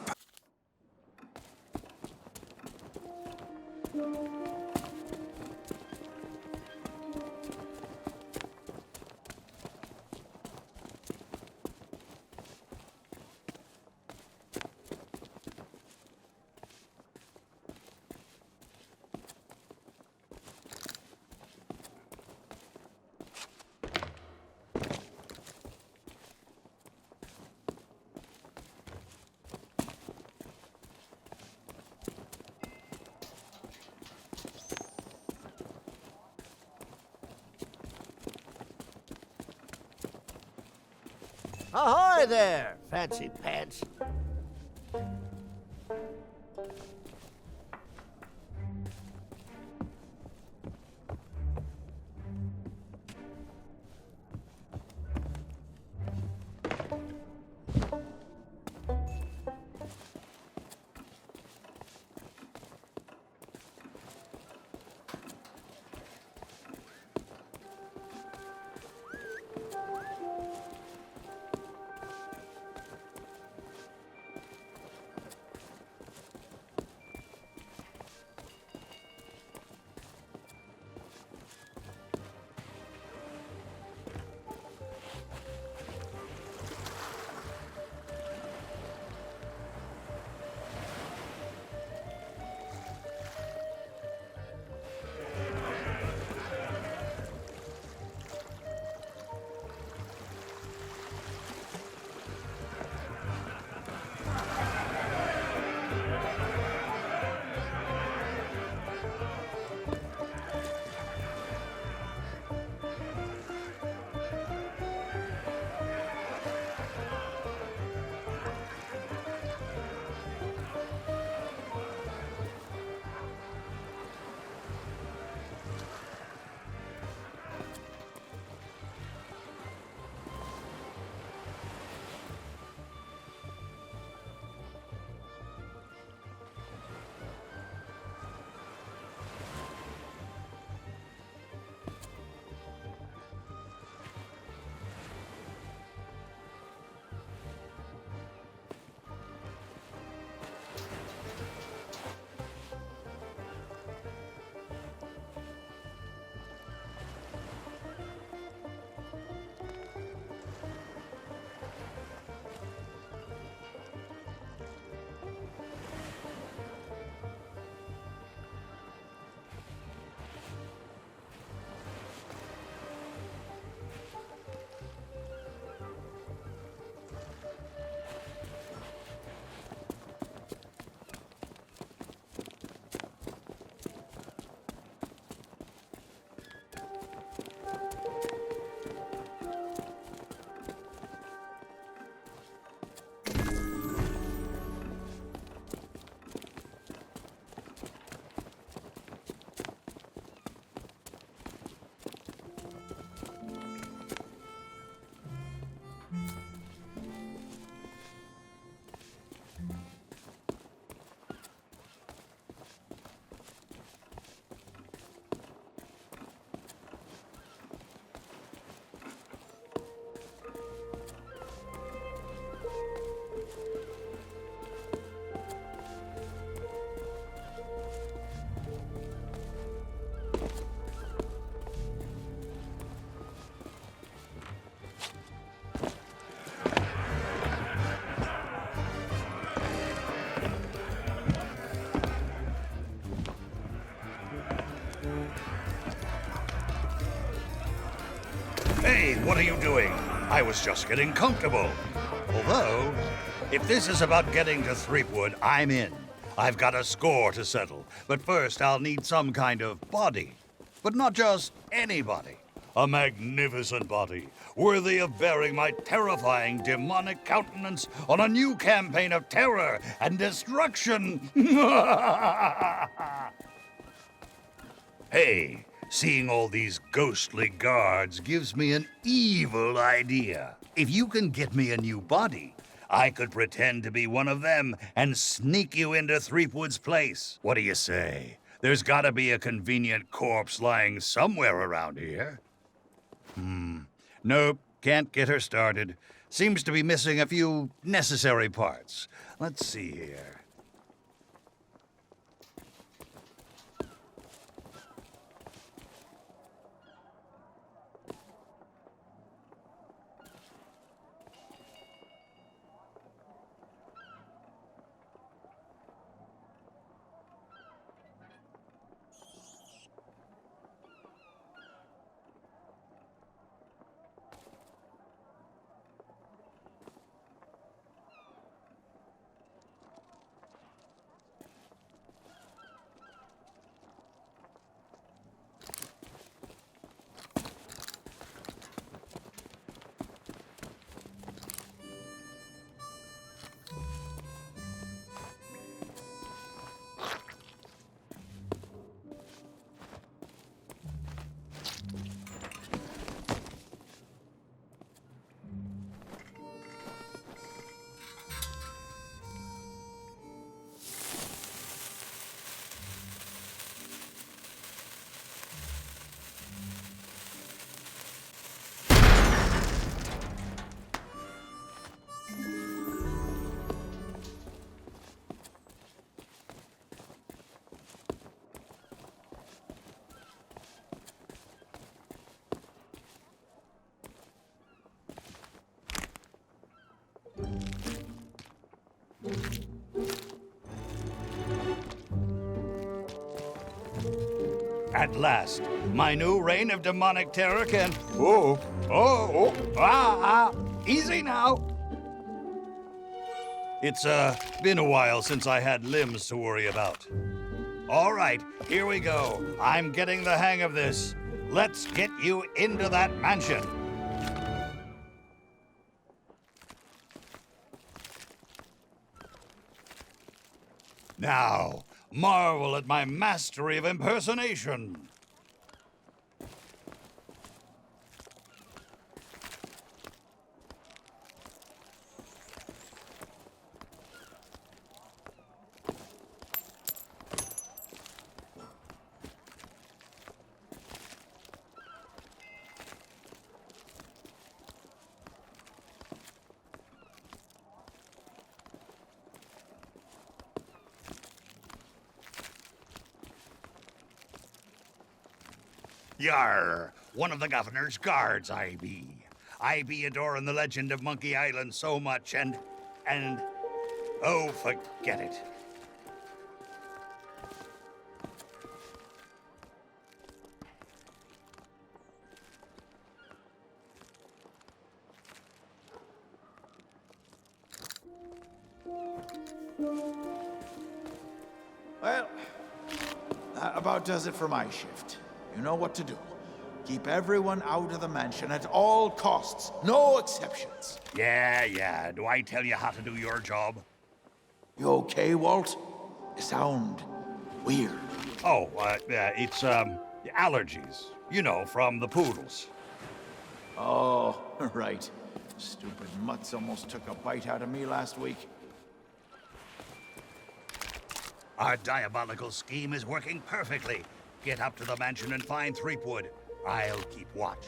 Ahoy there, fancy pants. Hey, what are you doing? I was just getting comfortable. Although, if this is about getting to Threepwood, I'm in. I've got a score to settle. But first, I'll need some kind of body. But not just any body. A magnificent body, worthy of bearing my terrifying demonic countenance on a new campaign of terror and destruction. Hey, seeing all these ghostly guards gives me an evil idea. If you can get me a new body, I could pretend to be one of them and sneak you into Threepwood's place. What do you say? There's gotta be a convenient corpse lying somewhere around here. Nope, can't get her started. Seems to be missing a few necessary parts. Let's see here. At last, my new reign of demonic terror can... Easy now. It's, been a while since I had limbs to worry about. All right, here we go. I'm getting the hang of this. Let's get you into that mansion. Now, marvel at my mastery of impersonation. Yar, one of the governor's guards I be. I be adoring the legend of Monkey Island so much and, oh, forget it. Well, that about does it for my shift. You know what to do. Keep everyone out of the mansion at all costs. No exceptions. Yeah. Do I tell you how to do your job? You okay, Walt? You sound weird. Oh, it's, allergies. You know, from the poodles. Oh, right. Stupid mutts almost took a bite out of me last week. Our diabolical scheme is working perfectly. Get up to the mansion and find Threepwood. I'll keep watch.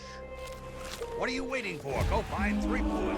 What are you waiting for? Go find Threepwood.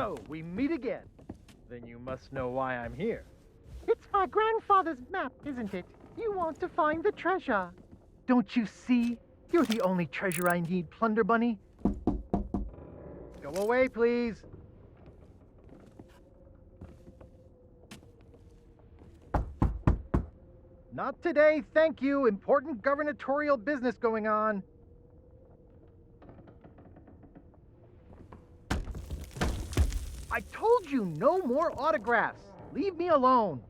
So, we meet again. Then you must know why I'm here. It's my grandfather's map, isn't it? You want to find the treasure. Don't you see? You're the only treasure I need, Plunder Bunny. Go away, please. Not today, thank you. Important gubernatorial business going on. I told you no more autographs. Leave me alone.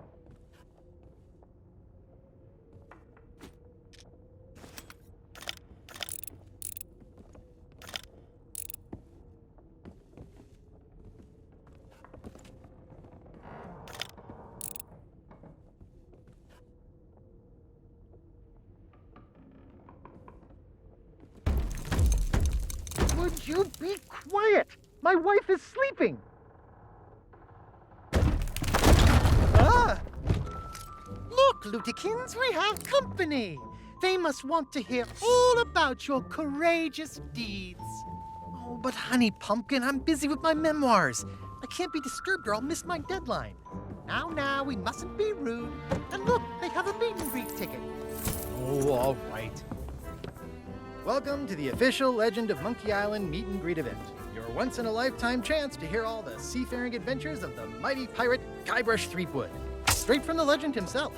Would you be quiet? My wife is sleeping. Look, Lutikins, we have company. They must want to hear all about your courageous deeds. Oh, but honey pumpkin, I'm busy with my memoirs. I can't be disturbed or I'll miss my deadline. Now, we mustn't be rude. And look, they have a meet and greet ticket. Oh, all right. Welcome to the official Legend of Monkey Island meet and greet event. Your once-in-a-lifetime chance to hear all the seafaring adventures of the mighty pirate Guybrush Threepwood. Straight from the legend himself.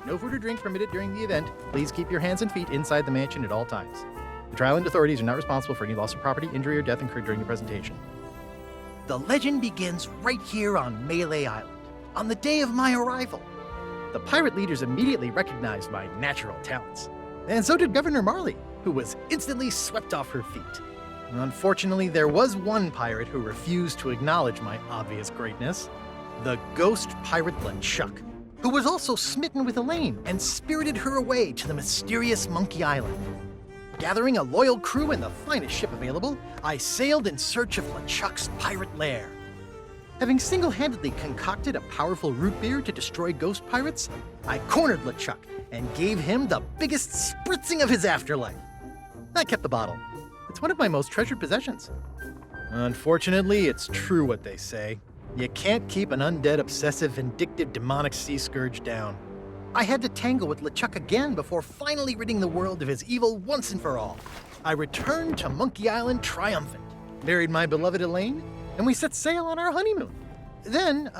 No food or drink permitted during the event. Please keep your hands and feet inside the mansion at all times. The Trial and authorities are not responsible for any loss of property, injury, or death incurred during the presentation. The legend begins right here on Melee Island, on the day of my arrival. The pirate leaders immediately recognized my natural talents. And so did Governor Marley, who was instantly swept off her feet. Unfortunately, there was one pirate who refused to acknowledge my obvious greatness. The ghost pirate LeChuck, who was also smitten with Elaine and spirited her away to the mysterious Monkey Island. Gathering a loyal crew and the finest ship available, I sailed in search of LeChuck's pirate lair. Having single-handedly concocted a powerful root beer to destroy ghost pirates, I cornered LeChuck and gave him the biggest spritzing of his afterlife. I kept the bottle. It's one of my most treasured possessions. Unfortunately, it's true what they say. You can't keep an undead, obsessive, vindictive, demonic sea scourge down. I had to tangle with LeChuck again before finally ridding the world of his evil once and for all. I returned to Monkey Island triumphant, married my beloved Elaine, and we set sail on our honeymoon. Then,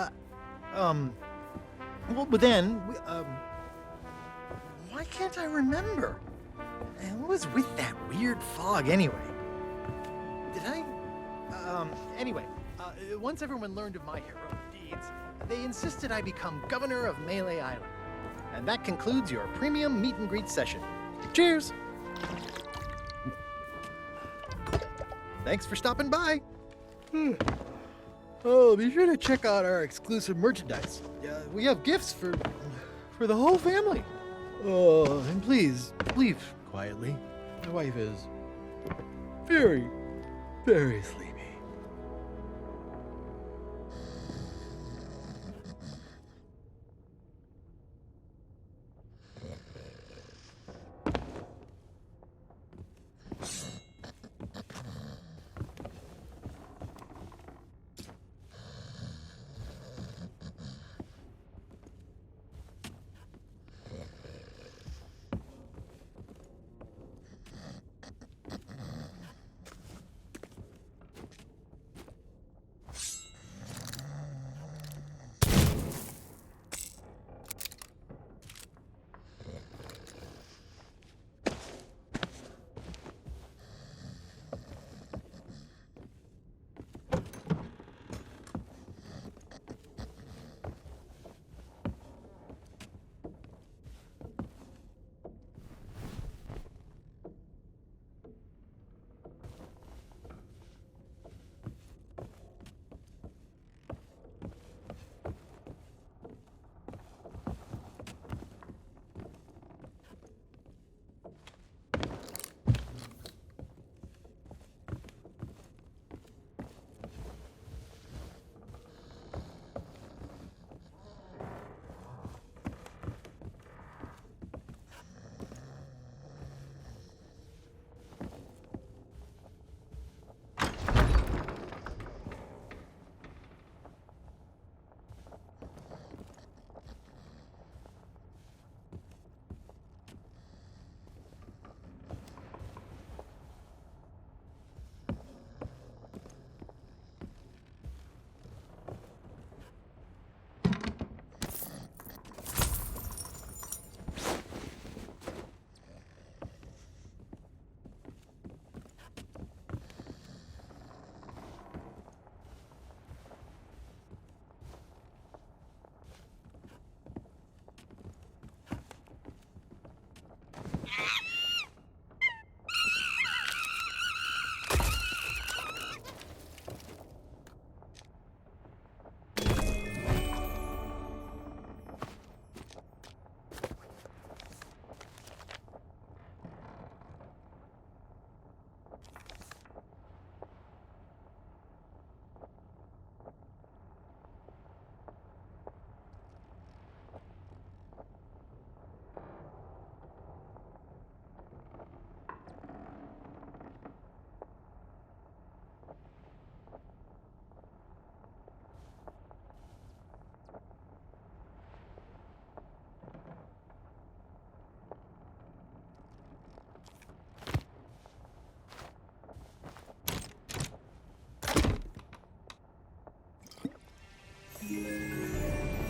why can't I remember? And what was with that weird fog anyway? Once everyone learned of my heroic deeds, they insisted I become governor of Melee Island. And that concludes your premium meet and greet session. Cheers! Thanks for stopping by. Oh, be sure to check out our exclusive merchandise. We have gifts for the whole family. Oh, and please, leave quietly. My wife is very, very sleepy.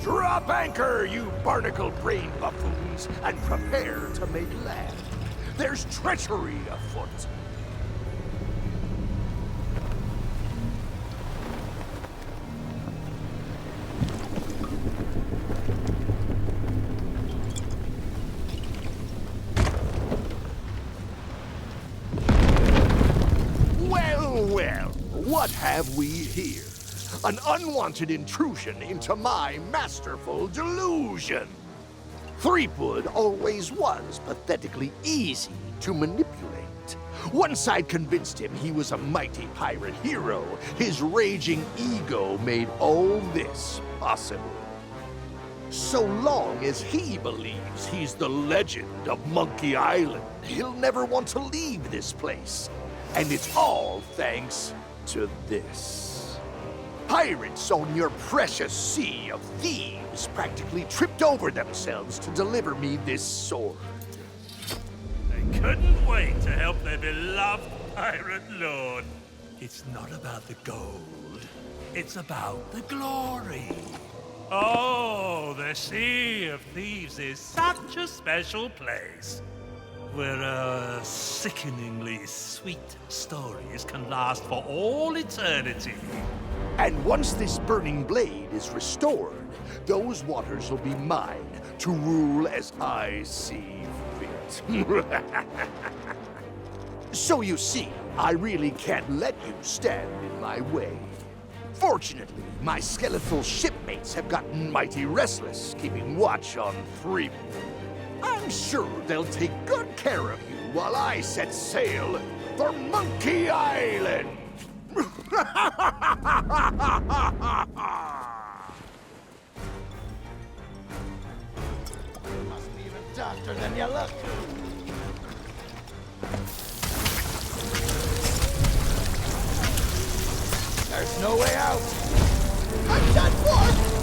Drop anchor, you barnacle-brained buffoons, and prepare to make land. There's treachery afoot. Well, what have we here? An unwanted intrusion into my masterful delusion. Threepwood always was pathetically easy to manipulate. Once I'd convinced him he was a mighty pirate hero, his raging ego made all this possible. So long as he believes he's the legend of Monkey Island, he'll never want to leave this place. And it's all thanks to this. Pirates on your precious sea of thieves practically tripped over themselves to deliver me this sword. They couldn't wait to help their beloved pirate lord. It's not about the gold. It's about the glory. Oh, the Sea of Thieves is such a special place, where sickeningly sweet stories can last for all eternity. And once this burning blade is restored, those waters will be mine to rule as I see fit. So you see, I really can't let you stand in my way. Fortunately, my skeletal shipmates have gotten mighty restless, keeping watch on Threepwood. I'm sure they'll take good care of you while I set sail for Monkey Island. You must be even darker than you look. There's no way out. I'm done for!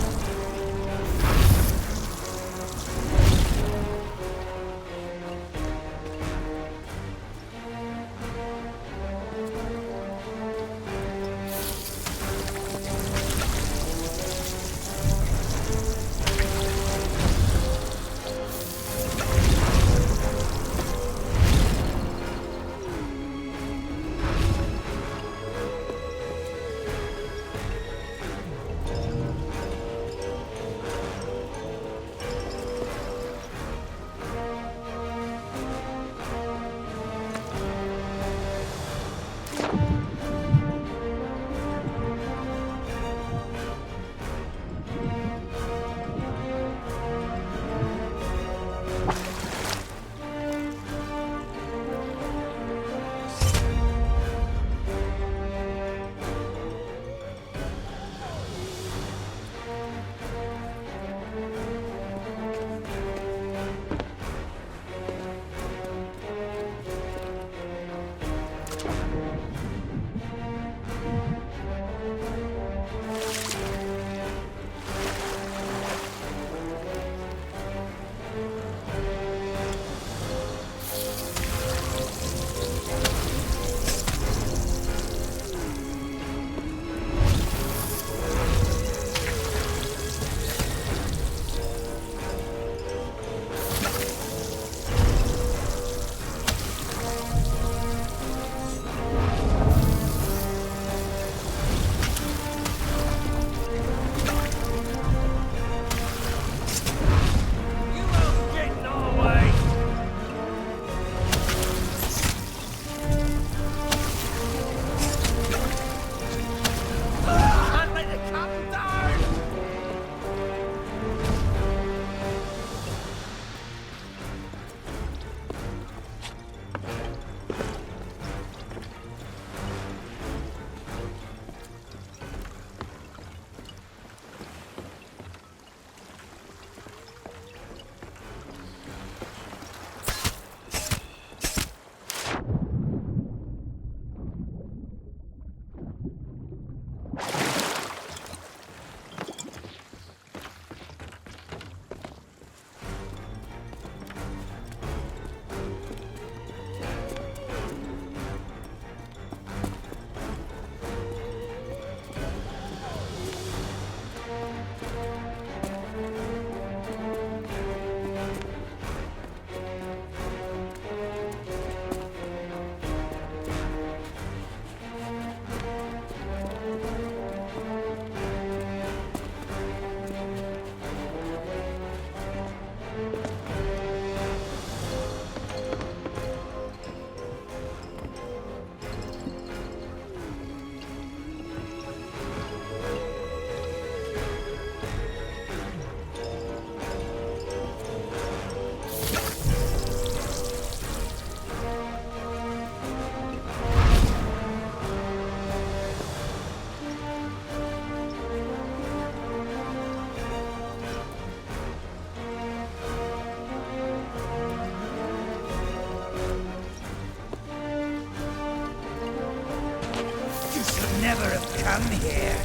come here.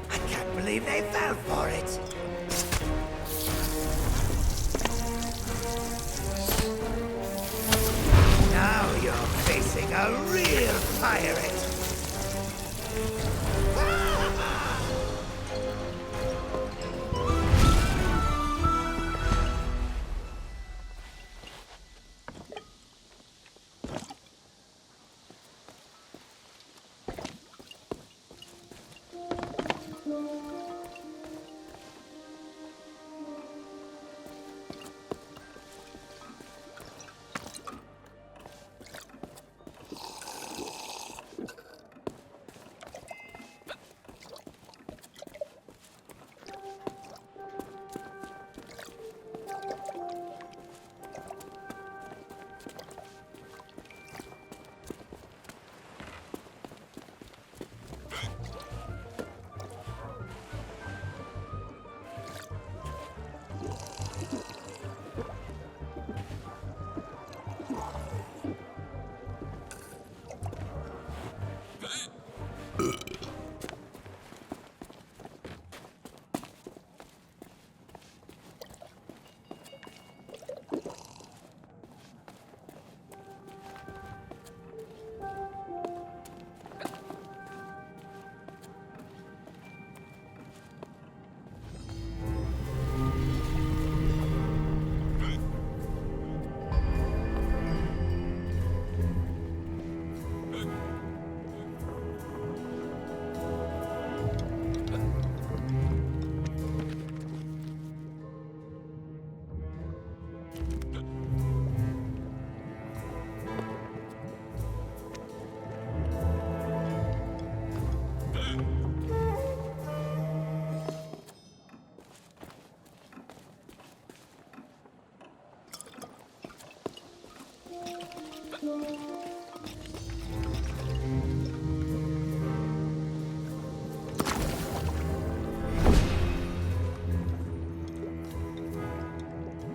I can't believe they fell for it. Now you're facing a real pirate.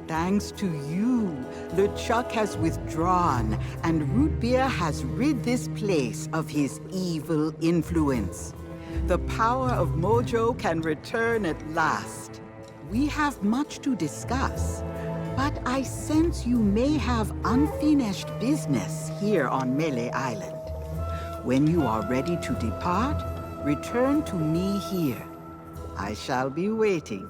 Thanks to you, LeChuck has withdrawn, and Root Beer has rid this place of his evil influence. The power of Mojo can return at last. We have much to discuss, but I sense you may have unfinished business here on Melee Island. When you are ready to depart, return to me here. I shall be waiting.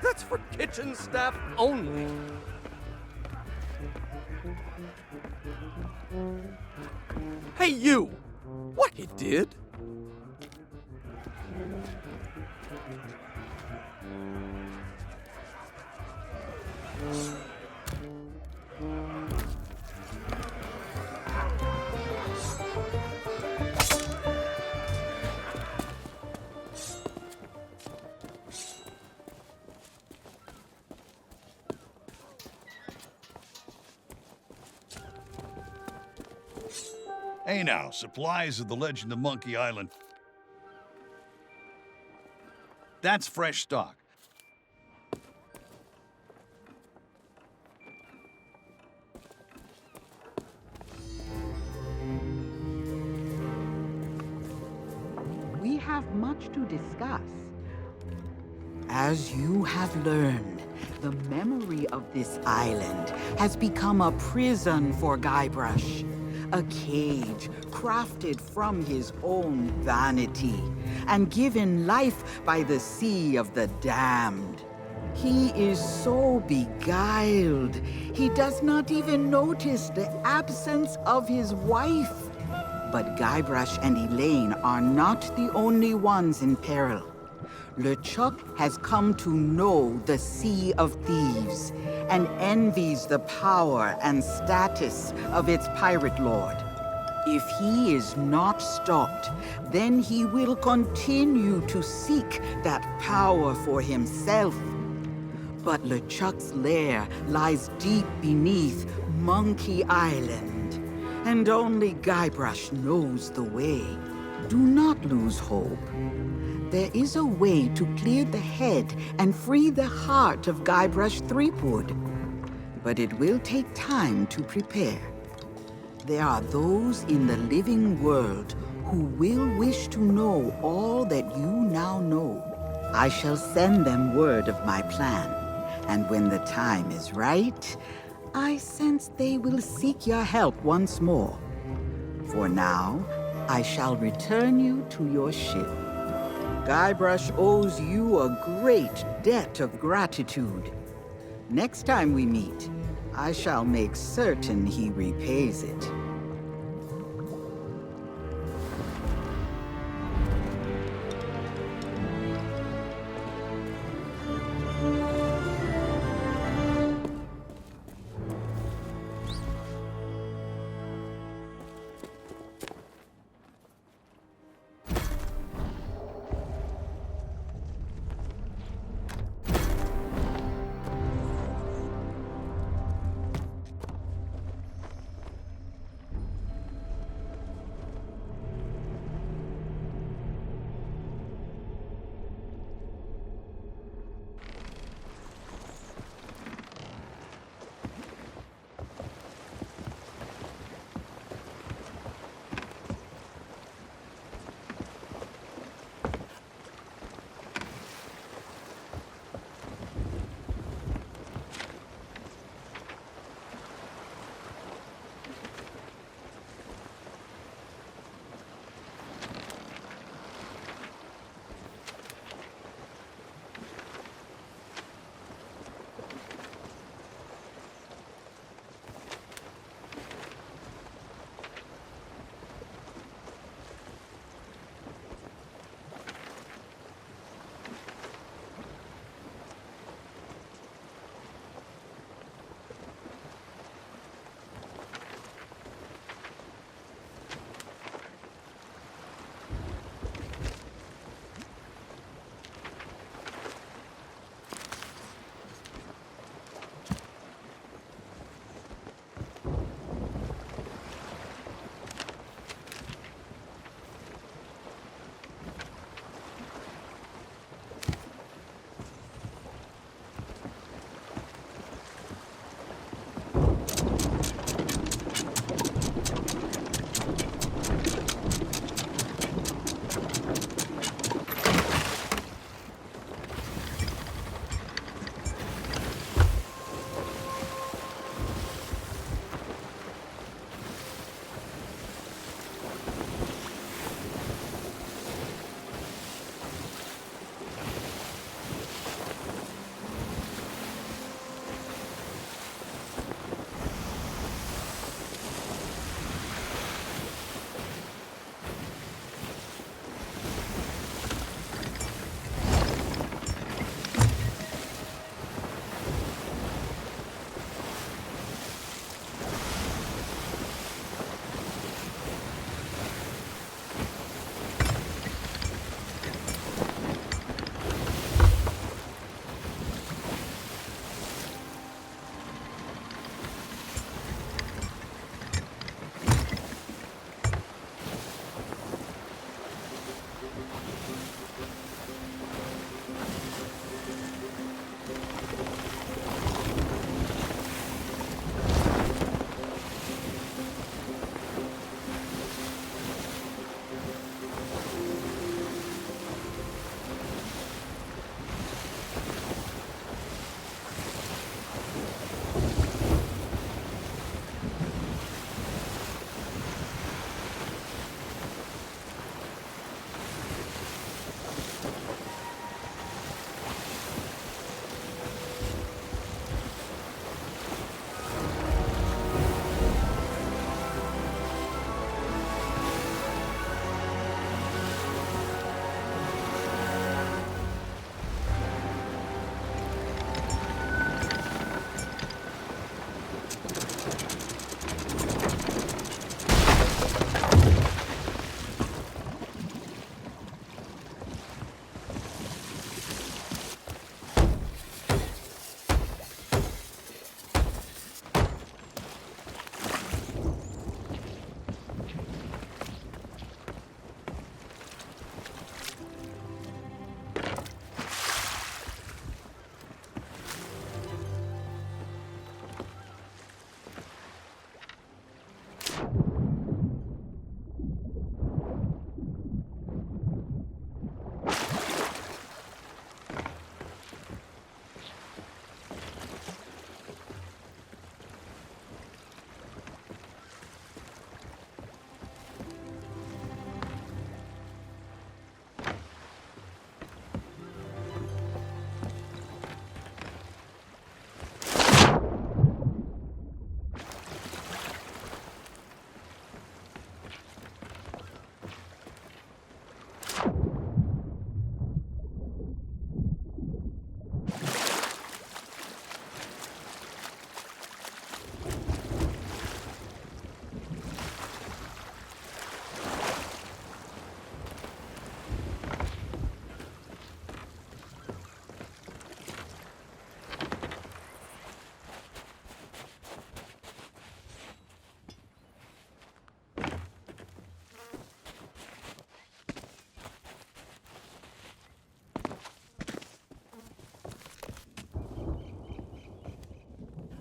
That's for kitchen staff only. Hey, you! What he did? Hey now, supplies of the Legend of Monkey Island. That's fresh stock. We have much to discuss. As you have learned, the memory of this island has become a prison for Guybrush. A cage crafted from his own vanity and given life by the sea of the damned. He is so beguiled, he does not even notice the absence of his wife. But Guybrush and Elaine are not the only ones in peril. LeChuck has come to know the Sea of Thieves and envies the power and status of its pirate lord. If he is not stopped, then he will continue to seek that power for himself. But LeChuck's lair lies deep beneath Monkey Island, and only Guybrush knows the way. Do not lose hope. There is a way to clear the head and free the heart of Guybrush Threepwood. But it will take time to prepare. There are those in the living world who will wish to know all that you now know. I shall send them word of my plan, and when the time is right, I sense they will seek your help once more. For now, I shall return you to your ship. Guybrush owes you a great debt of gratitude. Next time we meet, I shall make certain he repays it.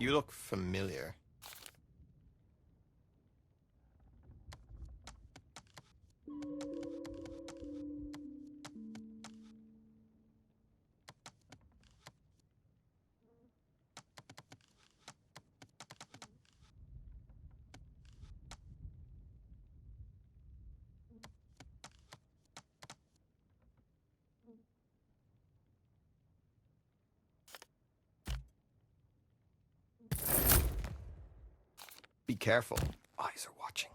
You look familiar. Be careful. Eyes are watching.